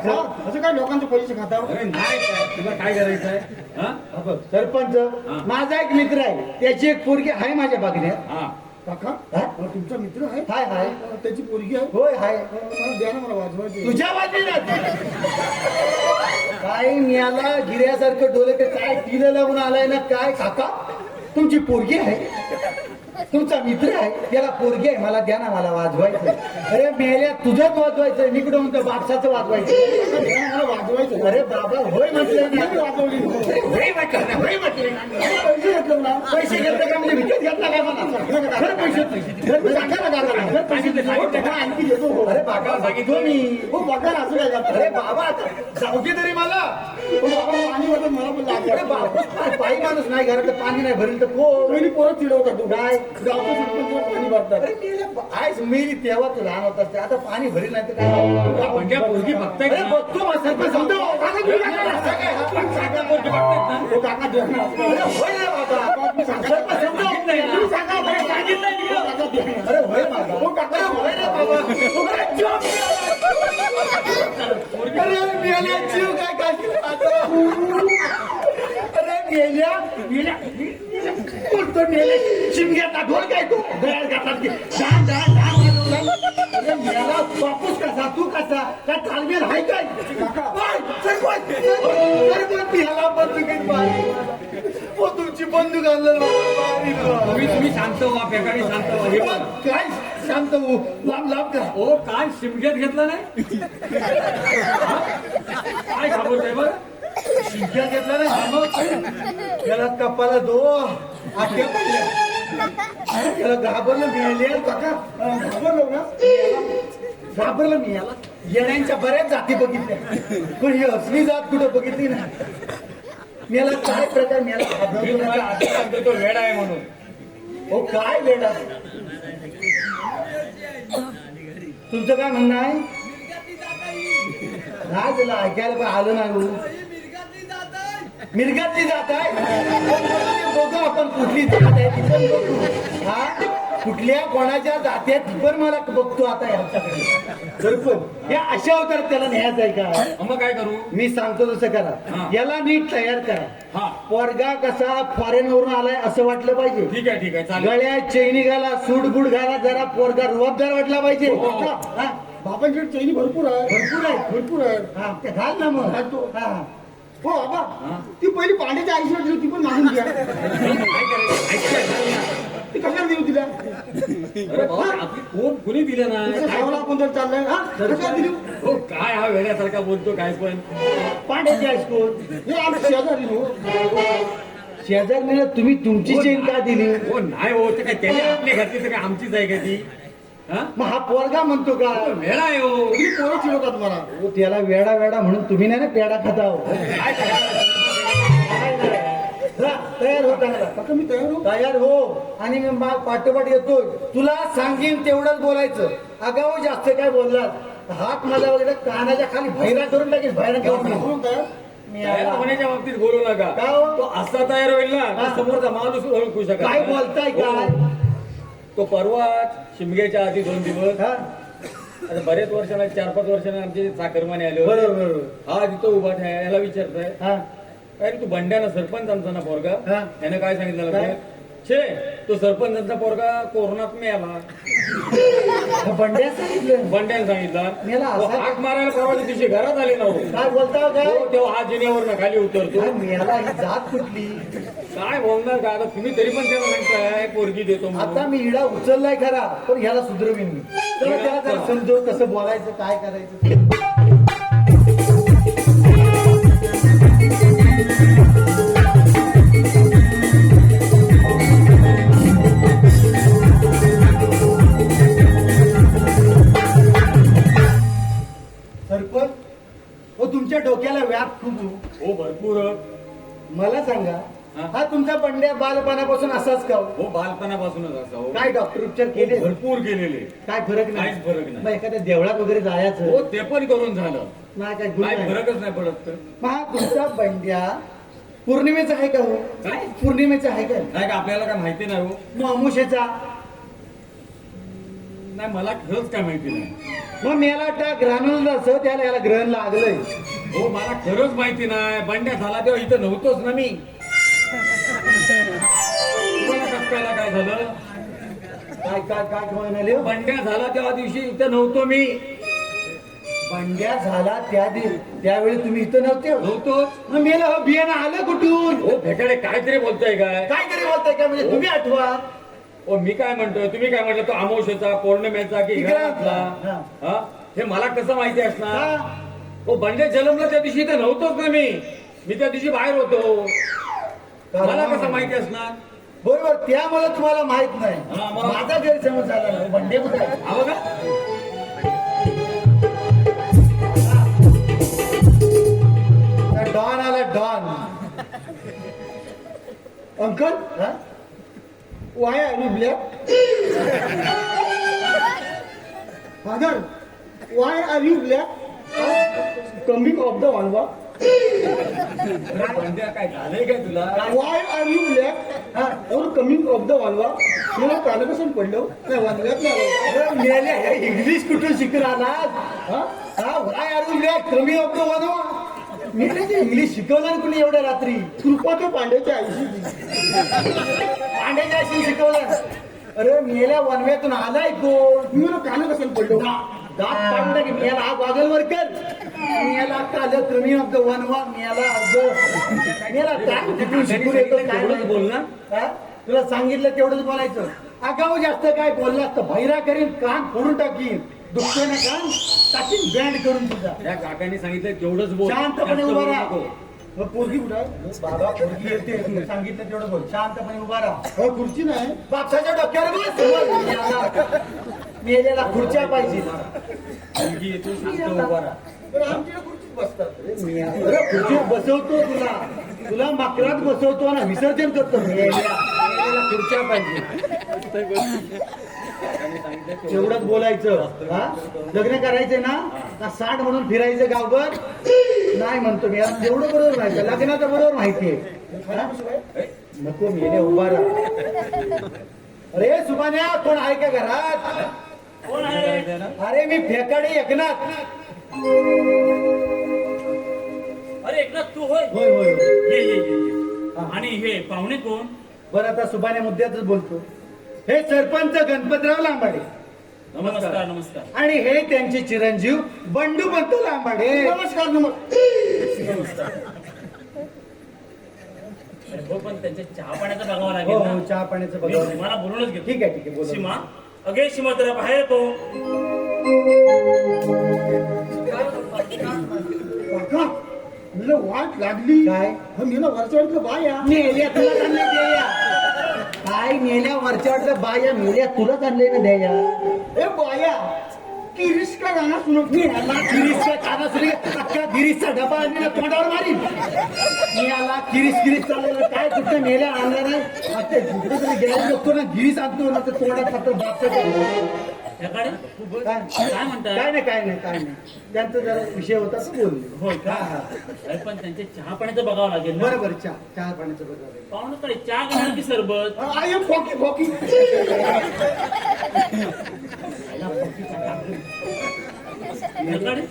हा, असं काय लोकांचे पैसे खाता? अरे नाही काय, तुला काय करायचंय? हा? हा बघ, सरपंच माझा एक मित्र आहे, त्याची एक पोरगी आहे माझ्या बागण्यात. हा. काका, हा? तुमचा मित्र आहे? हाय हाय. त्याची पोरगी आहे? होय हाय. मला द्या ना, मला वाजवायची. तुझ्या बाजूला काय मियाला गिऱ्यासारखं डोले ते काय तिला लावून आलाय ना काय? काका तुमची पोरगी आहे, तुमचा मित्र आहे, त्याला पोरगी आहे, मला द्या ना, मला वाजवायचं. अरे मेल्या तुझंच वाजवायचं, मी कुठं म्हणतो बादशाचं वाजवायचं. द्या ना, मला वाजवायचं. अरे बाबा होय म्हटलं मी ना. वाजवली. अरे होय म्हटलं ना, होय म्हटलं ना. पैसे घेतलं ना. पैसे घेतले का म्हणजे विकत घेतला काय मला? खरं पैसे सांगा ना काकाला. पैसे देतो. हो, काका, आणखी देतो. हो. अरे बाबा सांगितलं मी. हो, बघा ना, असं काय करता? अरे बाबा जाऊ दे तरी मला. हो, बाबा, पाणी वाटत मला पण लागलं. अरे बाबा पायी माणूस नाही, घरात पाणी नाही भरेल तर पहिली पोरं चिडवतात तो. काय? गावचं सरपंच पाणी भरतात. अरे आज मेली तेव्हा तू लहान होता, आता पाणी भरेल नाही तर काय? म्हणजे पोरगी बघताय अरे का? बघतो मग सरपंच समजा. काका, तुम्ही काय करता? सांगा पोरगी बघतायत ना? हो, काका, द्या ना. अरे होय रे बाबा. सरपंच समजा. तुम्ही सांगा, काय सांगितलं? हो, काका, द्या ना. अरे होय बाबा. हो, काका, अरे होय रे बाबा. अरे जीव अरे मेल्या जीव काय काय अरे मेल्या बोलतो मेल्या शिमग्याचा ढोल काय तो गळ्यात घातला की डान डान डान वाजवला. अरे मेला बापूस कसा तू कसा काय तालमेल आहे काय? ओय, सरपंच सरपंच ह्याला बंदुकीत मारली. हो तुमची बंदूक आणलं तुम्ही शांत व्हा, बेकारी शांत व्हा. हे बघ. काय शांत हो, लांब लांब करा. ओ काय शिमग्यात घेतला नाही? काय घाबरतोय बरं? शिंक्या घेतला ना त्याला कपाला दो आठ्या पडल्या. त्याला घाबरलं मिळाले काका. घाबरलो ना. घाबरलं मी याला. येण्यांच्या बऱ्याच जाती बघितल्या पण ही असली जात कुठं बघितली ना. मला काय प्रकार मला मी घाबरलो तुम्हाला ना. आधी सांगतो तो वेडा आहे म्हणून. हो काय वेडा. तुमचं काय म्हणणं आहे? नाही त्याला ऐकायला पण आलं नाही. मिरगातली जात आहे. बघू आपण कुठली जात आहे ती पण बघू. हा कुठल्या कोणाच्या जात्यात ती पण मला बघतो आता ह्याच्याकडे. सरपंच या अशा अवतारात त्याला न्यायचं आहे का? मग काय करू? मी सांगतो तसं हा. करा. याला नीट तयार करा. हा. पोरगा कसा फॉरेन वरून आलाय असं वाटलं पाहिजे. ठीक आहे चालेल. गळ्यात चैनी घाला, सूट बूट घाला, जरा पोरगा रुबाबदार वाटला पाहिजे. हा, बाबांकडे चैनी भरपूर आहे. भरपूर आहे. हा, ते घाल ना मग. घालतो. हा. हो बाबा, ती पहिली पांड्याच्या आईशी वाटली ती पण मागून घ्या. ती कशाला देऊ तिला? अरे बाबा, आपली कोणी दिलं तिचा ना? सावला कोणता चाललाय हा? कशाला दिली? हो काय हा वेड्यासारखा बोलतो काय पण. पांड्याची हायस्कूल हे आमच्या शेजारी हो. शेजारने तुम्ही तुमची चेन का दिली? हो नाही हो, ते काय त्याने आपली घातली तर काय आमचीच आहे का ती? हा? मग हा पोरगा म्हणतो का? वेळा आहे हो. ही पोरं चिडवतात मला. हो, त्याला वेडा वेडा म्हणून तुम्ही नाही ना पेडा खाता हो. काय करायचं? जा, तयार हो चांगला. काका मी तयार हो. तयार हो आणि मी पाठोपाठ येतोय. तुला सांगेन तेवढंच बोलायचं. आगाऊ जास्त काय बोललास हात माझा वगैरे कानाच्या खाली भैरा करून टाकेल. भैरा म्हणून करून तयार. तयार होण्याच्या बाबतीत बोलू नका. का हो? तो असा तयार होईल ना हा. की समोरचा माणूस ओळखू शकत काय नाही. बोलताय काय? हो. तो परवा शिमग्याच्या आधी 2 दिवस हा? आता बरेच वर्षांना 4-5 वर्षांना आमचे चाकरमाने आले होते. बरोबर. हा तिथं उभा आहे याला विचारताय हा? काय रे तू बंड्याना सरपंचांचा ना पोरगा? हा. त्याने काय सांगितलं काय? लागलं? छे तो सरपंचांचा पोरगा कोरोनात मेला. बंड्या सांगितलं. बंड्याने सांगितलं. मेला तो असा? हाक मारायला परवाच्या दिवशी घरात आले ना हो. काय बोलता काय? हो, तेव्हा हा जिन्यावर खाली उतरतो. काय मेला ही जात कुठली? काय बोलणार का आता तुम्ही तरी पण त्याला सांगताय पोरगी देतो म्हणून. आता मी इडा उचललाय खरा पण ह्याला सुधरवीन मी. चला त्याला जरा समजव कसं बोलायचं काय करायचं. सरपंच हो तुमच्या डोक्याला व्याप खूप हो. हो भरपूर. मला सांगा हा? हा तुमचा बंड्या बालपणापासून असाच का हो? हो बालपणापासूनच असा हो. काय डॉक्टर उपचार हो, केले? भरपूर केलेले. काय फरक नाही? काहीच फरक नाही. मग एखाद्या देवळात वगैरे जायचं हो ते पण करून झालं. नाही काय गुण काय नाही. फरकच नाही पडत तर. मग हा तुमचा बंड्या पौर्णिमेचा आहे का हो? काय? पौर्णिमेचा आहे का? नाही का आपल्याला काय माहिती नाही हो. मग अमुषेचा? नाही मला खरंच काय माहिती नाही. मग मेला त्या ग्रहण असं त्याला याला ग्रहण लागलंय. हो मला खरंच माहिती नाही. बंड्या झाला तेव्हा इथं नव्हतोच ना मी. तुम्हाला कष्टाला काय झालं? काय काय काय म्हणाले हो? बंड्या झाला तेव्हा दिवशी इथं नव्हतो मी. बंड्या झाला त्यावेळी तुम्ही इथं नव्हते हो? नव्हतोच. मग मेला हो बियाणं आलं कुठून? हो भेटाडे काहीतरी बोलताय काय? काय तरी बोलताय का म्हणजे तुम्ही आठवा. हो मी काय म्हणतोय तुम्ही काय म्हटलं तो अमावस्येचा पौर्णिमेचा की इकडे घरातला? हा. हा? हे मला कसं माहिती असणार? हा? हो बंड्या जन्मला त्या दिवशी इथं नव्हतोच ना मी. मी त्या दिवशी बाहेर होतो. मला कसं माहिती असणार? बरोबर त्यामुळे तुम्हाला माहित नाही. हा, मग? माझा गैरसमज झाला ना. बंडे कुठे आहे? हा बघा. डॉन आला डॉन. अंकल हा? Why are you black? Father why are you black coming off the वानवा? बंड्या काय झालंय काय तुला? Why are you black or coming off the वानवा? मला कालपासून पडलं नाही वानव्यात नाही आलं. अरे मेले हे इंग्लिश कुठून शिकून आलात? हा? हा व्हाय आर यू ब्लॅक कमी ऑफ द बनवा. मी त्याचे इंग्लिश शिकवलं ना कुणी एवढ्या रात्री? कृपा तो पांड्याच्या आईशी पांड्याच्या आईशी शिकवलं. अरे मेल्या वनव्यातून आलाय कोण? मी मला कालपासून पडलो. दात पाडलं की मेला हा गॉगलवर कर. मेला काल कमी ऑफ द वनवा. मेला अर्ज मेला काय तिथून शिकून येतो काय तेवढंच नाही. बोल ना. हा? तुला सांगितलं तेवढंच बोलायचं. आगाऊ जास्त काय बोलला असतं भैरा करीन कान फोडून टाकीन. दुखतेने कान टाकीन बँड करून तुझा. या काकांनी सांगितलं तेवढंच बोल. शांतपणे जास्त उभा बोलू राहा. नको. मग पोरगी कुठं आहे? बाबा पोरगी येते. सांगितलं तेवढं बोल. शांतपणे उभा राहा. हो खुर्ची नाही. बापसाच्या डोक्यावर बस. मेलेला खुर्च्या पाहिजे. मुलगी येतो शांत उभा राहा. पण आमच्याकडे खुर्चीत बसतात. अरे खुर्चीत बसवतो तुला माकरात बसवतो ना विसर्जन करतो. मेलेला खुर्च्या पाहिजे. एवढंच बोलायचं. हा? लग्न करायचंय ना का 60 म्हणून फिरायचं गावभर? नाही म्हणतो मी. एवढं बरोबर माहिती लग्नाचं बरोबर माहितीये. हा? नको मेले उभा राहा. अरे सुभान्या कोण आहे का घरात? कोण आहे? अरे मी फेकाडे एकनाथ. अरे एकनाथ तू होय? होय होय होय. ये ये ये ये. आणि हे पाहुणे कोण? बरं आता सुभाने मुद्द्याच बोलतो. हे सरपंच गणपतराव लांबाडे नमस्कार नमस्कार. आणि हे त्यांचे चिरंजीव बंडू पंत लांबाडे. नमस्कार नमस्कार. अरे हो, पण त्यांच्या चहा पाण्याचा बघावं हो लागेल हो ना. चहा पाण्याचं मी बघा. सीमाला बोलूनच घेतो. ठीक आहे बोला. सीमा, अगे सीमा जरा बाहेर तो. काका मला वाट लागली. काय? मी ना वरचढलं बाया. मेल्या तुला आणले द्याया. काय मेल्या वरच्या बाया मेल्या तुलाच आणले ना द्याया. ए बाया किरीस का गाणं सुनत मी याला गिरीशचा खाना सुरू अख्खा गिरीशचा डबा आणलेला तोंडावर मारीन. मी याला गिरीश चाललेलं काय कुठं मेल्या आणलं नाही. आता जिकडे तरी गेला बघतो ना गिरीश आणतो ना तर तोंडात फक्त बापचं. त्याकडे काय म्हणताय? काय नाही त्यांचा जरा विषय होता तो बोलले. होय का? हा. अरे पण त्यांच्या चहा पाण्याचं बघावं लागेल ना. बरोबर चहा पाण्याचं बरोबर. पाहुणे कडे चहा घेणार की सरबत? आय फोकी फोकी. त्याकडे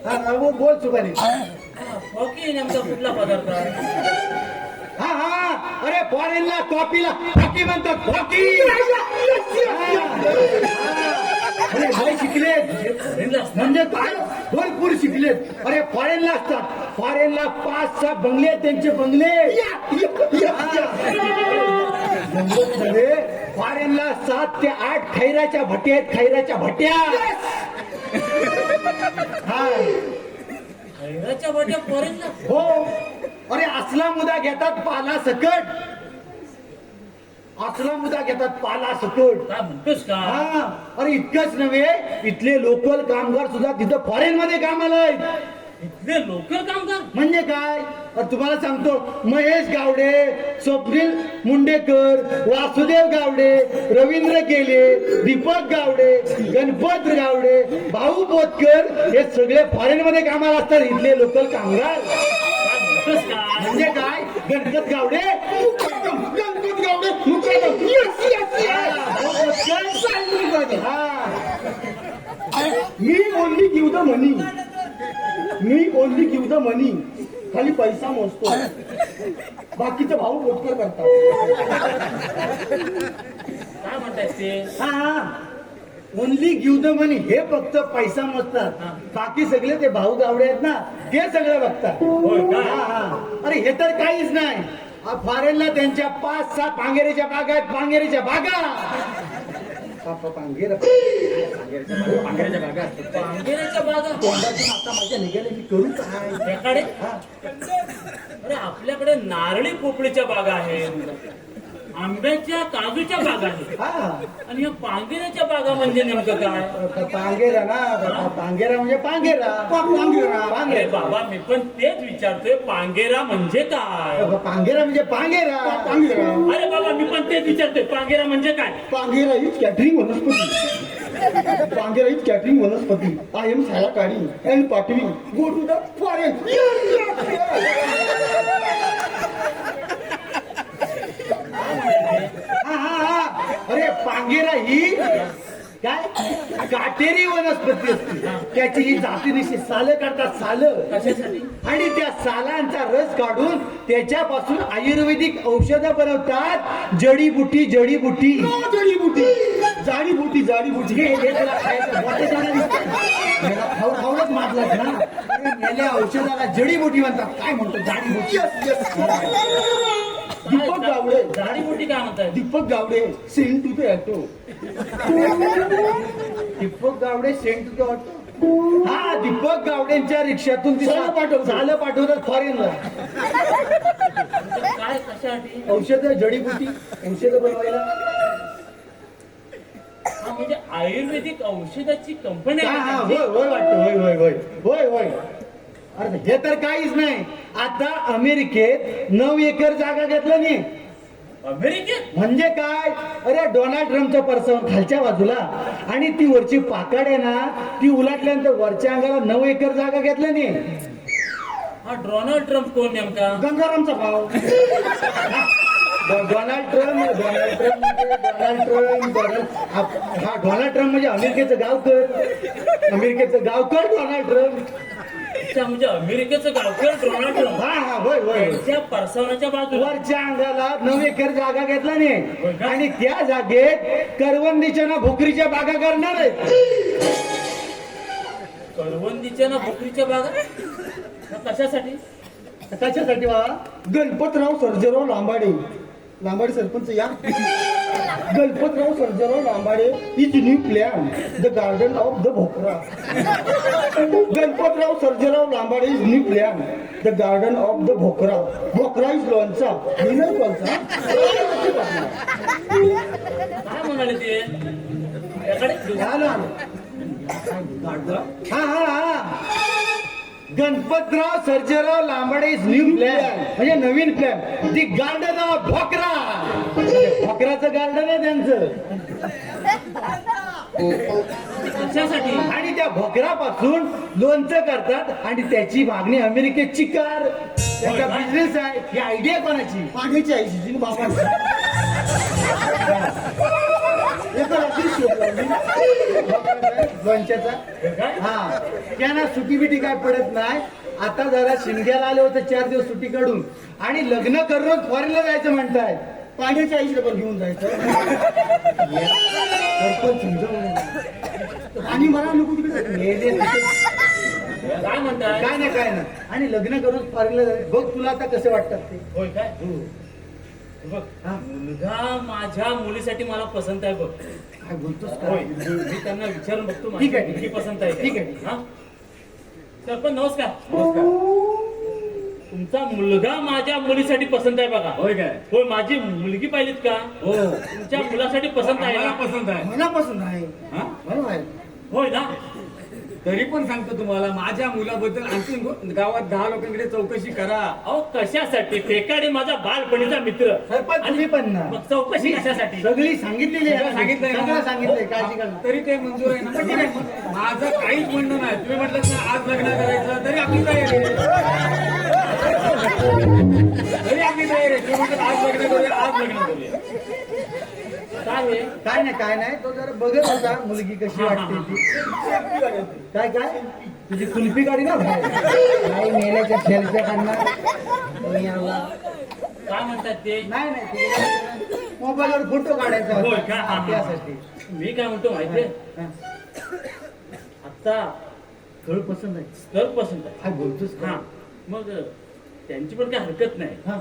हा बोल सुभाने. हॉकी नेमका कुठला पदार्थ? हा अरे फॉरेनला कॉफीला हॉकी म्हणतात. हॉकी अरे शिकलेत म्हणजे काय भरपूर शिकलेत. अरे फॉरेनला असतात. फॉरेनला 5-6 बंगले आहेत त्यांचे बंगले. फॉरेनला 7 ते 8 खैराच्या भट्ट्या आहेत. खैराच्या भट्ट्या. हा खैराच्या वाट्या फॉरेनला? हो. अरे असला मुदा घेतात पाला सकट. असला मुदा घेतात पाला सकट. काय म्हणतोस का? हा अरे इतकंच नव्हे इथले लोकल कामगार सुद्धा तिथं फॉरेन मध्ये कामाला आहेत. इथले लोकल कामगार म्हणजे काय तुम्हाला सांगतो. महेश गावडे, स्वप्नील मुंडेकर, वासुदेव गावडे, रवींद्र केले, दीपक गावडे, गणपत गावडे, भाऊ बोतकर हे सगळे फॉरेन मध्ये कामाला असतात. इथले लोकल कामगार काय म्हणतोस का? म्हणजे काय गणपत गावडे गणपत गावडे मुकादम. Yes, yes, yes. मी ओनली गिव द मनी. मी ओनली गिव द मनी. खाली पैसा मोजतो. बाकीचे भाऊ बोटकर करतात. काय म्हणताय ते? ओनली गिव द मनी हे फक्त पैसा मोजतात. बाकी सगळे ते भाऊ गावडे आहेत ना ते सगळं बघतात. होय का? अरे हे तर काहीच नाही. फॉरेनला त्यांच्या 5-6 पांगेरीच्या बागा आहेत. पांगेरीच्या बागा. पांगेरीच्या बागा असतात. पांगेराच्या बागा? तोंडातून आता माझ्या निघाले मी करू काय. त्याकडे अरे आपल्याकडे नारळी पोपळीच्या बागा आहेत. आंब्याच्या काजूच्या बागा आहेत. हा आणि या पांगेराच्या बागा म्हणजे नेमकं काय? पांगेरा ना. पांगेरा म्हणजे पांगेरा. पांगेरा. अरे पांगेरा बाबा मी पण तेच विचारतोय. पांगेरा म्हणजे काय? पांगेरा म्हणजे पांगेरा. पांगेरा. अरे बाबा मी पण तेच विचारतोय. पांगेरा म्हणजे काय? पांगेरा इज कॅटरिंग वनस्पती. पांगेरा इज कॅटरिंग वनस्पती. आय एम सालाकाडी अँड पाटवी गो टू द फॉरेन. अरे पांगेरा ही काय काटेरी वनस्पती असते. त्याची ही जातीनिशी सालं काढतात. सालं कशासाठी? आणि त्या सालांचा रस काढून त्याच्यापासून आयुर्वेदिक औषधं बनवतात. जडीबुटी जडीबुटी जडीबुटी. जाडीबुटी जाडीबुटी. हे तुला खायचं मोठे जण दिसतात. याला खाऊच मारलात ना. अरे मेल्या औषधाला जडीबुटी म्हणतात. काय म्हणतो जाडीबुटी. Yes, yes. दीपक गावडे. झाडीबुटी काय म्हणताय? Deepak Gawade send to the auto. Deepak Gawade sent to auto. हा दीपक गावडेंच्या रिक्षातून झालं पाठवतात फॉरेनला. काय कशासाठी? औषध जडीबुटी औषध बनवायला. हा म्हणजे आयुर्वेदिक औषधाची कंपनी हा आहे होय का? होय वाटतं. होय होय होय होय होय. अरे हे तर काहीच नाही. आता अमेरिकेत 9 एकर जागा घेतलं नाही. अमेरिकेत? म्हणजे काय. अरे डोनाल्ड ट्रम्पचं परसवून खालच्या बाजूला आणि ती वरची पाकड आहे ना ती उलाटल्यानंतर वरच्या अंगाला 9 एकर जागा घेतलं नाही. हा डोनाल्ड ट्रम्प कोण नेमका? गंगारामचा भाव. डोनाल्ड ट्रम्प डोनाल्ड ट्रम्प म्हणजे अमेरिकेचं गावकर. अमेरिकेचं गावकर डोनाल्ड ट्रम्प. अच्छा म्हणजे अमेरिकेचं गावकरी डोनाल्ड ट्रम्प हा हा होय होय त्यांच्या परसवनाच्या बाजूला वरच्या अंगाला 9 एकर जागा घेतला नाही आणि त्या जागेत करवंदीच्या ना भोकरीच्या बागा करणार आहेत. करवंदीच्या ना भोकरीच्या बागा कशासाठी? कशासाठी वा गणपतराव सर्जेराव लांबाडे लांबाडे सरपंच या Ganpatrao Sarjerao Lambade is new plan the garden of the bhokra. Ganpatrao Sarjerao Lambade is new plan the garden of the bhokra. Bhokra is लोणचा विनय कोणचा. काय म्हणाले ते याकडे? हा हा हा Ganpatrao Sarjerao Lambade is new plan म्हणजे नवीन plan the garden of bhokra. भोकराचं गार्डन आहे त्यांचं कशासाठी? आणि त्या भोकरापासून लोणचं करतात आणि त्याची मागणी अमेरिकेची कार. त्याचा बिझनेस आहे. ही आयडिया कोणाची? पाण्याची आईची बाबाची. एका रात्री शोध लावली. लोणच्याचा हा त्यांना सुटी बिटी काय पडत नाही. आता जरा शिमग्याला आले होते 4 दिवस सुट्टी काढून आणि लग्न करून फॉरेनला जायचं म्हणतायत. पाण्याच्या आईशीला पण घेऊन जायचं. सरपंच समजावून आणि मला नको तिकडे काय म्हणताय? काय नाही काय नाही आणि लग्न करून फॉरेनला जायचं. बघ तुला आता कसं वाटतात ते. होय काय? बघ मुलगा माझ्या मुलीसाठी मला पसंत आहे बघ. काय बोलतोस होय काय? मी त्यांना विचारून बघतो ठीक आहे, माझी ठीक आहे. मुलगी पसंत आहे का? ठीक आहे. हा? सरपंच नमस्कार. तुमचा मुलगा माझ्या मुलीसाठी पसंत आहे बघा. होय काय? होय माझी मुलगी पाहिलीत का? हो तुमच्या मुलासाठी पसंत आहे मला ना? पसंत आहे. मनापासून आहे. हा? म्हणून आहे. होय ना? तरी पण सांगतो तुम्हाला माझ्या मुलाबद्दल आणखी गावात 10 लोकांकडे चौकशी करा. अहो कशासाठी? फेकाडे माझा बालपणीचा मित्र. सरपंच तुम्ही पण ना मग चौकशी कशासाठी? सगळी सांगितलेली आहे. सगळं सांगितलंय ना? सगळं सांगितलंय. काळजी करा. तरी ते मंजूर आहे ना. पण ठीक आहे. माझं काहीच म्हणणं नाही. तुम्ही म्हटलं ना आज लग्न करायचं तरी आपली तयारी आहे. तरी आपली तयारी आहे. तुम्ही म्हटलं आज लग्न करूया आज लग्न करूया. काय आहे? काय नाही तो जरा बघत होता मुलगी कशी वाटते ती. काय काय तुझी कुल्फी गाडी ना नाही मेल्याच्या शेलच्या काढणार. काय म्हणतात ते? नाही मोबाईलवर फोटो काढायचा होय होता. का? हा, हा. त्यासाठी मी काय म्हणतो माहितीये हा. आता स्थळ पसंत आहे. स्थळ पसंत आहे. काय बोलतोस हा का? मग त्यांची पण काय हरकत नाही. हा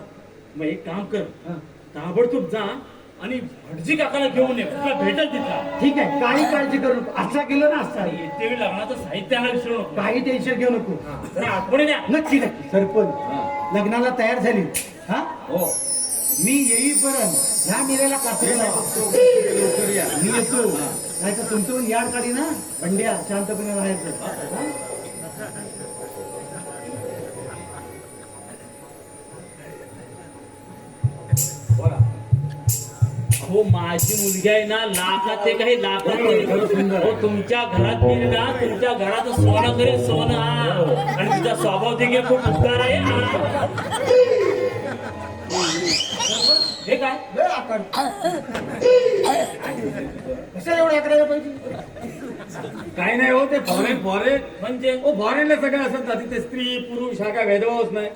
मग एक काम कर हा. ताबडतोब जा आणि भटजी काकाला घेऊन ये. तुला भेटल तिथला. ठीक आहे काही काळजी करू नको. असा केलं ना असा आणि येते वेळी लग्नाचं साहित्याला विसरू नको. काही टेन्शन घेऊ नको. आणि आठवणी द्या. नक्की नक्की सरपंच लग्नाला तयार झाली हा हो मी येईपर्यंत ह्या मिरेला कात्री लावा. लवकर या. मी येतो नाही तर तुमचं याड काढी ना पंड्या शांतपणे राहायचं हा? बोला. हो माझी मुलगी आहे ना लाखात ते काही लाखात हो तुमच्या घरात गेली ना तुमच्या घरात सोनं करेल सोनं हा. आणि तुझा स्वभाव देखील खूप उत्कार आहे हा. हे काय? लय आकार. कशाला एवढं आकरायला पाहिजे. काही नाही हो ते फॉरेन म्हणजे हो फॉरेनला सगळं असत जाते ते स्त्री पुरुष हा काय भेदभावच नाही.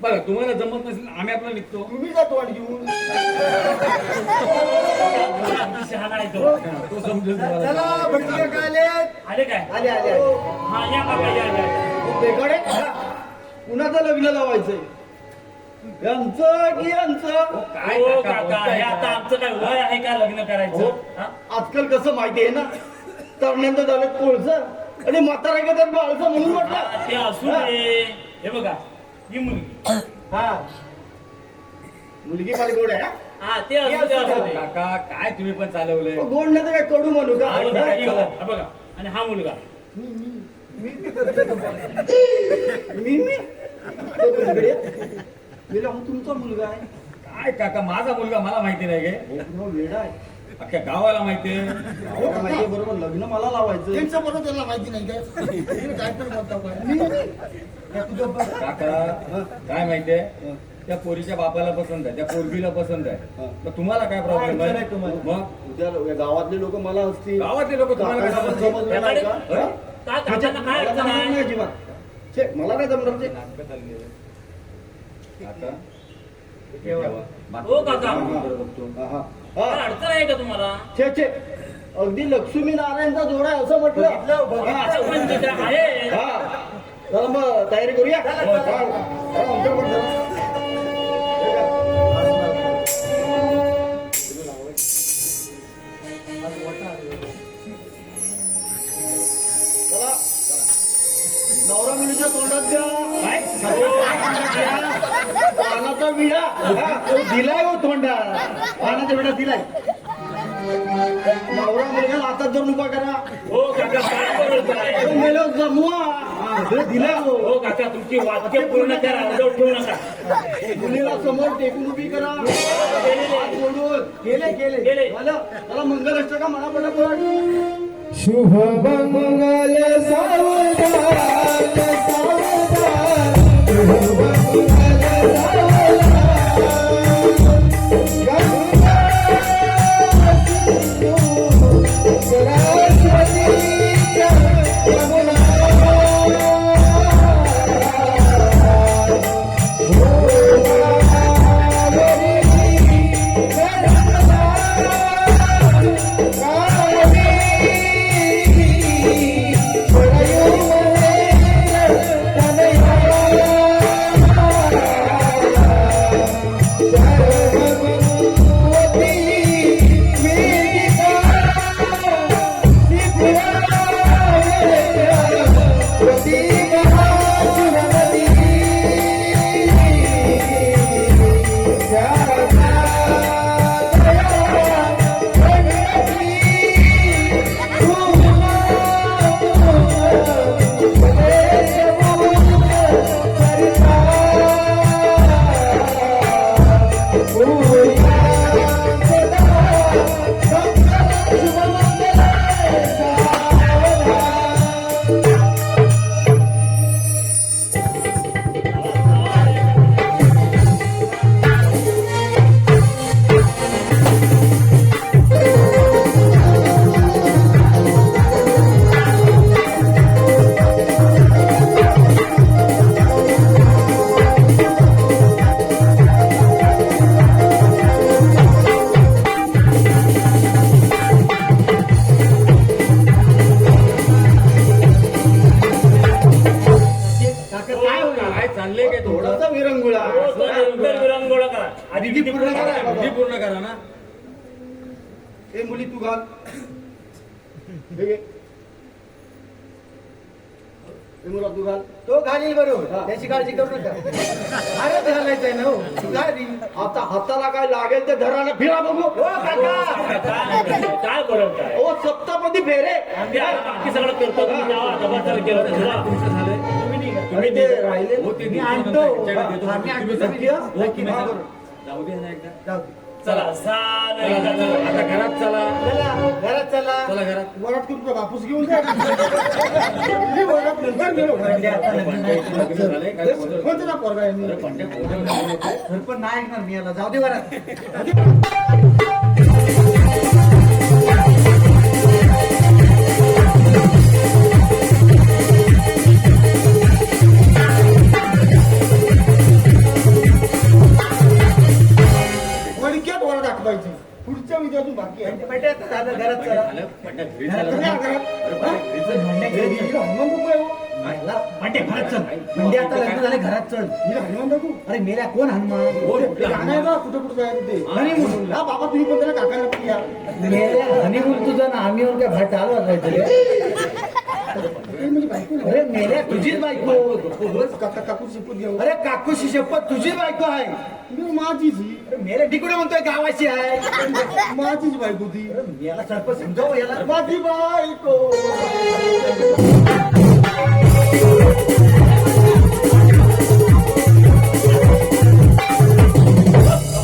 बघा तुम्हाला जमत नसेल आम्ही आपला निघतो. तुम्ही जातो आणि घेऊन अगदी शहाणा आहे तो. तो समजेल तुम्हाला. चला भटके काय आले. आले काय? आले आले आले हा या बाबा या. बेगाडे कुणाचं लग्न लावायचंय यांचं की यांचं. काय हो काका काका हे आता आमचं काय वय आहे का लग्न करायचं हा? आजकाल कसं माहिती आहे ना तरुणांचं झालं कोळचं आणि म्हातारा घेतात बाळचं म्हणून हा, म्हटलं. ते असू दे. हे बघा ही मुलगी हा मुलगी मला गोड आहे हा? हा ते असू दे. काका काय तुम्ही पण चालवलंय. गोड नाही तर काय कडू म्हणू का. हा बघा, ही बघा, हा बघा. आणि हा मुलगा मी लावून तुमचा मुलगा आहे. काय काका माझा मुलगा मला माहिती नाही गे. वेडा आहे. अख्ख्या गावाला माहितीये. गावाला माहिती आहे बरोबर लग्न मला लावायचं. त्यांचं बरोबर त्यांना माहिती नाही काय. काय तर बोलता काय. काका काय माहितीये त्या पोरीच्या बापाला पसंत आहे त्या पोरगीला पसंत आहे. मग तुम्हाला काय प्रॉब्लेम काय आहे? नाही तुम्हाला. मग उद्या गावातले लोक मला असतील गावातले लोक तुम्हाला काय समजतील? समजलं नाही का. काय काकांना काय अडचण मला आहे? नाही अजिबात. छे, मला नाही जमणार ते. हो काका हा. काय अडचण आहे का तुम्हाला छे छे, अगदी लक्ष्मी नारायणचा जोडा आहे असं म्हटलं. हा, म्हणजे काय आहे हा. चला मग तयारी करूया. हा, आमच्याकडे चला. चला. नवरा मुलीच्या तोंडात द्या. पानाचा विडा. हा, तो दिलाय हो तोंडा पाण्याचा बेटा दिलाय. नवरा मुलगा हातात धरून उभा करा. हो काका काय बोलताय मेलं जमवा. सगळं दिलाय हो. हो काका तुमची वाक्य पूर्ण करा अवघड ठेवू नका मुलीला समोर टेकून उभी करा. हात जोडून. केले केले. केले मला मला मंगल असतं का मला पडत शुभ मंगल सावधान सावधान शुभ मंगल काय चाललंय काय थोडं थोडासा विरंगुळा. विरंगोळा करा आधी विधी पूर्ण करा. अगदी पूर्ण करा ना. हे मुली तू घाल. हे घे. हे मुला तू घाल. तो घालील बरोबर त्याची काळजी करू नका. अरे घालायचंय ना हो. तू घाली. आता हाताला काय लागेल ते धरानं फिरा बघू. हो काका काय बोलवताय ओ सप्तपदी फेरे. आम्ही आता बाकी सगळं करतो तुम्ही जावा, डबा चालू केलं तर चला. अरे ते राहिले. हो, ते मी देतो आणतो. ना, त्यांच्याकडे देतो. आम्ही आणतो. तुम्ही तुम्ही द्या. हो, तुम्ही हा, जा. बरोबर. जाऊ दे ना एकदा. जाऊ दे. चला साल चला, चला, आता घरात चला. चला घरात चला. चला घरात. वरात करून तुझा बापूस घेऊन जा. ही वरात नंतर गेलो. झालंय, काय बोलतो? कोणतं ना पोरगा आहे मी? अरे पंड्या बोलतो ना. सरपंच नाही ऐकणार मी याला. जाऊ दे बरं. वडक्यात वरा दाखवायची. पुढच्या विद्यार्थी बाकी आहे. बेटा आता घरात चला. झालं, पंड्या घरी घरात चला. नाही घरात. घरी चला. म्हणजे हिला हनुमान बघू आहे हो. म्हणजे घरात चल. म्हणजे आता लग्न झाले घरात चल. हिला हनुमान बघू. अरे मेल्या कोण हनुमान कोण? ते गाणं आहे ना कुठं कुठं जायचं ते. हनीमून. हा बाबा तुम्ही पण त्याला काकांना पण या. मेल्या हनीमून तुझं ना आम्ही येऊन काय भाट आलो असायचं. हे म्हणजे बायको ना. अरे मेल्या तुझीच बायको. काका काकू शिपूत घेऊ. अरे काकूशी शपथ तुझी बायको आहे. मी माझीच ही. अरे मेल्या तिकडे म्हणतोय गावाची आहे. माझीच बायको ती. याला सरपंच समजावं याला. माझी बायको.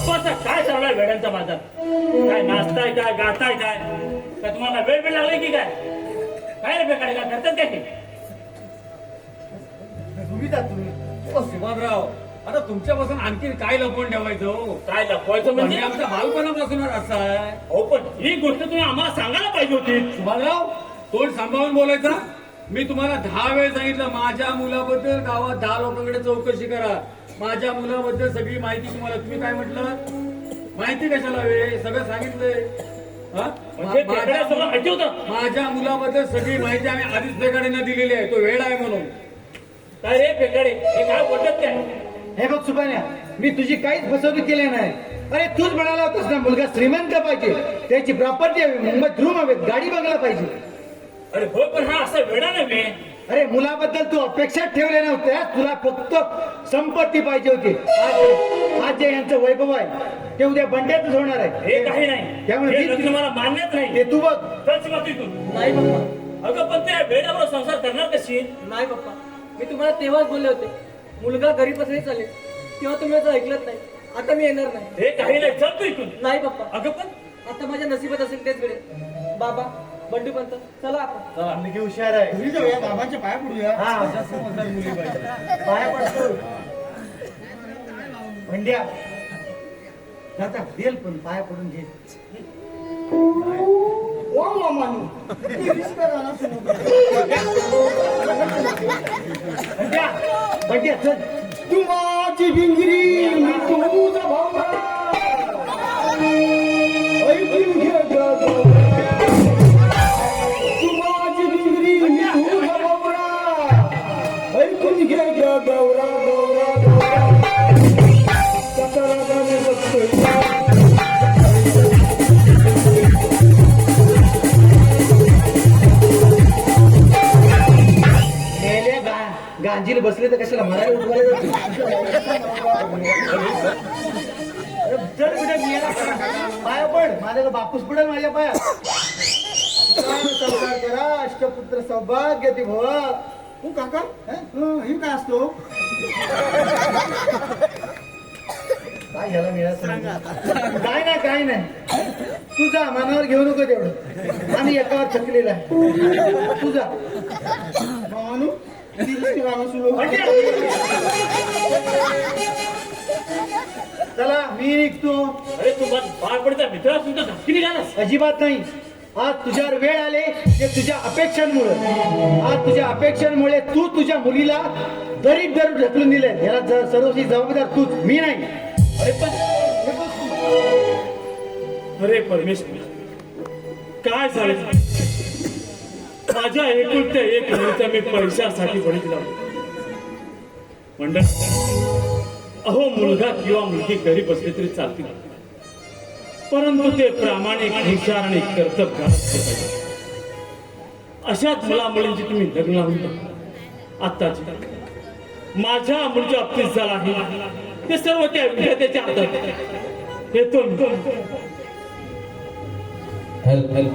बसा, काय चाललाय वेड्यांचा बाजार काय नाचताय काय गाताय काय काय तुम्हाला वेळ लागलाय की काय काय रे बेकाळी काय करतात काय ते? तुम्ही जा तुम्ही. ओ, सुभानराव, आता तुमच्यापासून आणखी काय लपवून ठेवायचं हो? काय लपवायचं म्हणजे म्हणजे आमच्या बालपणापासून असं आहे. हो पण ही गोष्ट तुम्ही आम्हाला सांगायला पाहिजे होती सुभानराव, तोंड सांभाळून बोलायचं. मी तुम्हाला 10 वेळ सांगितलं माझ्या मुलाबद्दल गावात 10 लोकांकडे चौकशी करा. माझ्या मुलाबद्दल सगळी माहिती तुम्ही काय म्हटलं माहिती कशाला हवे सगळं सांगितलंय. हा? म्हणजे भेकड्याला सगळं माहिती होतं. माझ्या मुलाबद्दल सगळी माहिती आम्ही आधीच बेगाडीनं दिलेली आहे. तो वेळ आहे म्हणून. काय रे फेकडे हे काय बोलतात काय? हे बघ सुभान्या, मी तुझी काहीच फसवणूक केली नाही. अरे तूच म्हणाला होतास ना मुलगा श्रीमंत पाहिजे, त्याची प्रॉपर्टी हवी, मुंबईत रूम हवे, गाडी बंगला पाहिजे. अरे हो पण हा असा वेडा नव्हे. अरे मुलाबद्दल तू अपेक्षा ठेवल्या नव्हत्या, तुला फक्त संपत्ती पाहिजे होती. आज जे यांचं वैभव आहे ते उद्या बंड्यातच होणार आहे. हे काही नाही. त्यामुळे हे मी- लग्न मला मान्यच नाही. ते तू बघ. चल शिवा तू. नाही पप्पा, अगं पण त्या वेडावर संसार करणार कशी? नाही पप्पा, मी तुम्हाला तेव्हाच बोलले होते मुलगा घरी बसले चालेल, तेव्हा तुम्ही असं ऐकलत नाही. आता मी येणार नाही. हे काही नाही. चल तू इथून. नाही पप्पा, अगं पण आता माझ्या नशिबात असेल तेच घडेल. बाबा, बंडू पंत, चला आपण. मुलगी हुशार आहे. घरी जाऊया बाबांच्या पाया पडूया. हा, समजदार मुली पाहिजे. पाया पडतो. भंड्या जाता देल पण पाया पडून घे. ओ मामानू, ती विस्तार गाणं सुरू कर. भंड्या भंड्या चल. तू माझी भिंगरी मी तुझा भावरा ऐकून घे गं. तू माझी भिंगरी मी तुझा भावरा ऐकून घे गं गौरा गौरा गौरा. सकारा गाणे बघतोय. मेल्या गांजीला बसले तर कशाला मरायला उठवायला चल कुठे मिळाला पाया पड. माझ्या बापूस पडेल माझ्या पाया. संसार करा, अष्टपुत्र सौभाग्य ती भव. ओ काका हे काय असतो. काय ह्याला मिळालं काय नाही काय नाही. तुझा मनावर घेऊ नको तेवढं, आम्ही एकावर थकलेला आहे. तुझा मामानू ती विस्तार गाणं सुरू कर. चला मी निघतो. अरे तू बाळपणीचा मित्र असून तर धक्की निघालास. अजिबात नाही. आज तुझ्यावर वेळ आले ते तुझ्या अपेक्षांमुळे. आज तुझ्या अपेक्षांमुळे तू तुझ्या मुलीला दरीत दर ढकलून दिले. याला सर्वस्वी जबाबदार तूच, मी नाही. अरे पण अरे परमेश्वर काय झालं? माझ्या एकुलत्या एक मुलीचा मी पैशासाठी बळी दिला. मंडळ अहो मुलगा किंवा मुलगी घरी बसले तरी चालतील, परंतु ते प्रामाणिक, हुशार आणि कर्तबगार असले पाहिजे. अशाच मुला मुलींची तुम्ही लग्न लावून टाका. आत्ताची माझ्या मुलीच्या बाबतीत झाला आहे ते सर्व त्या विधात्याच्या हातात. येतो मी. Help help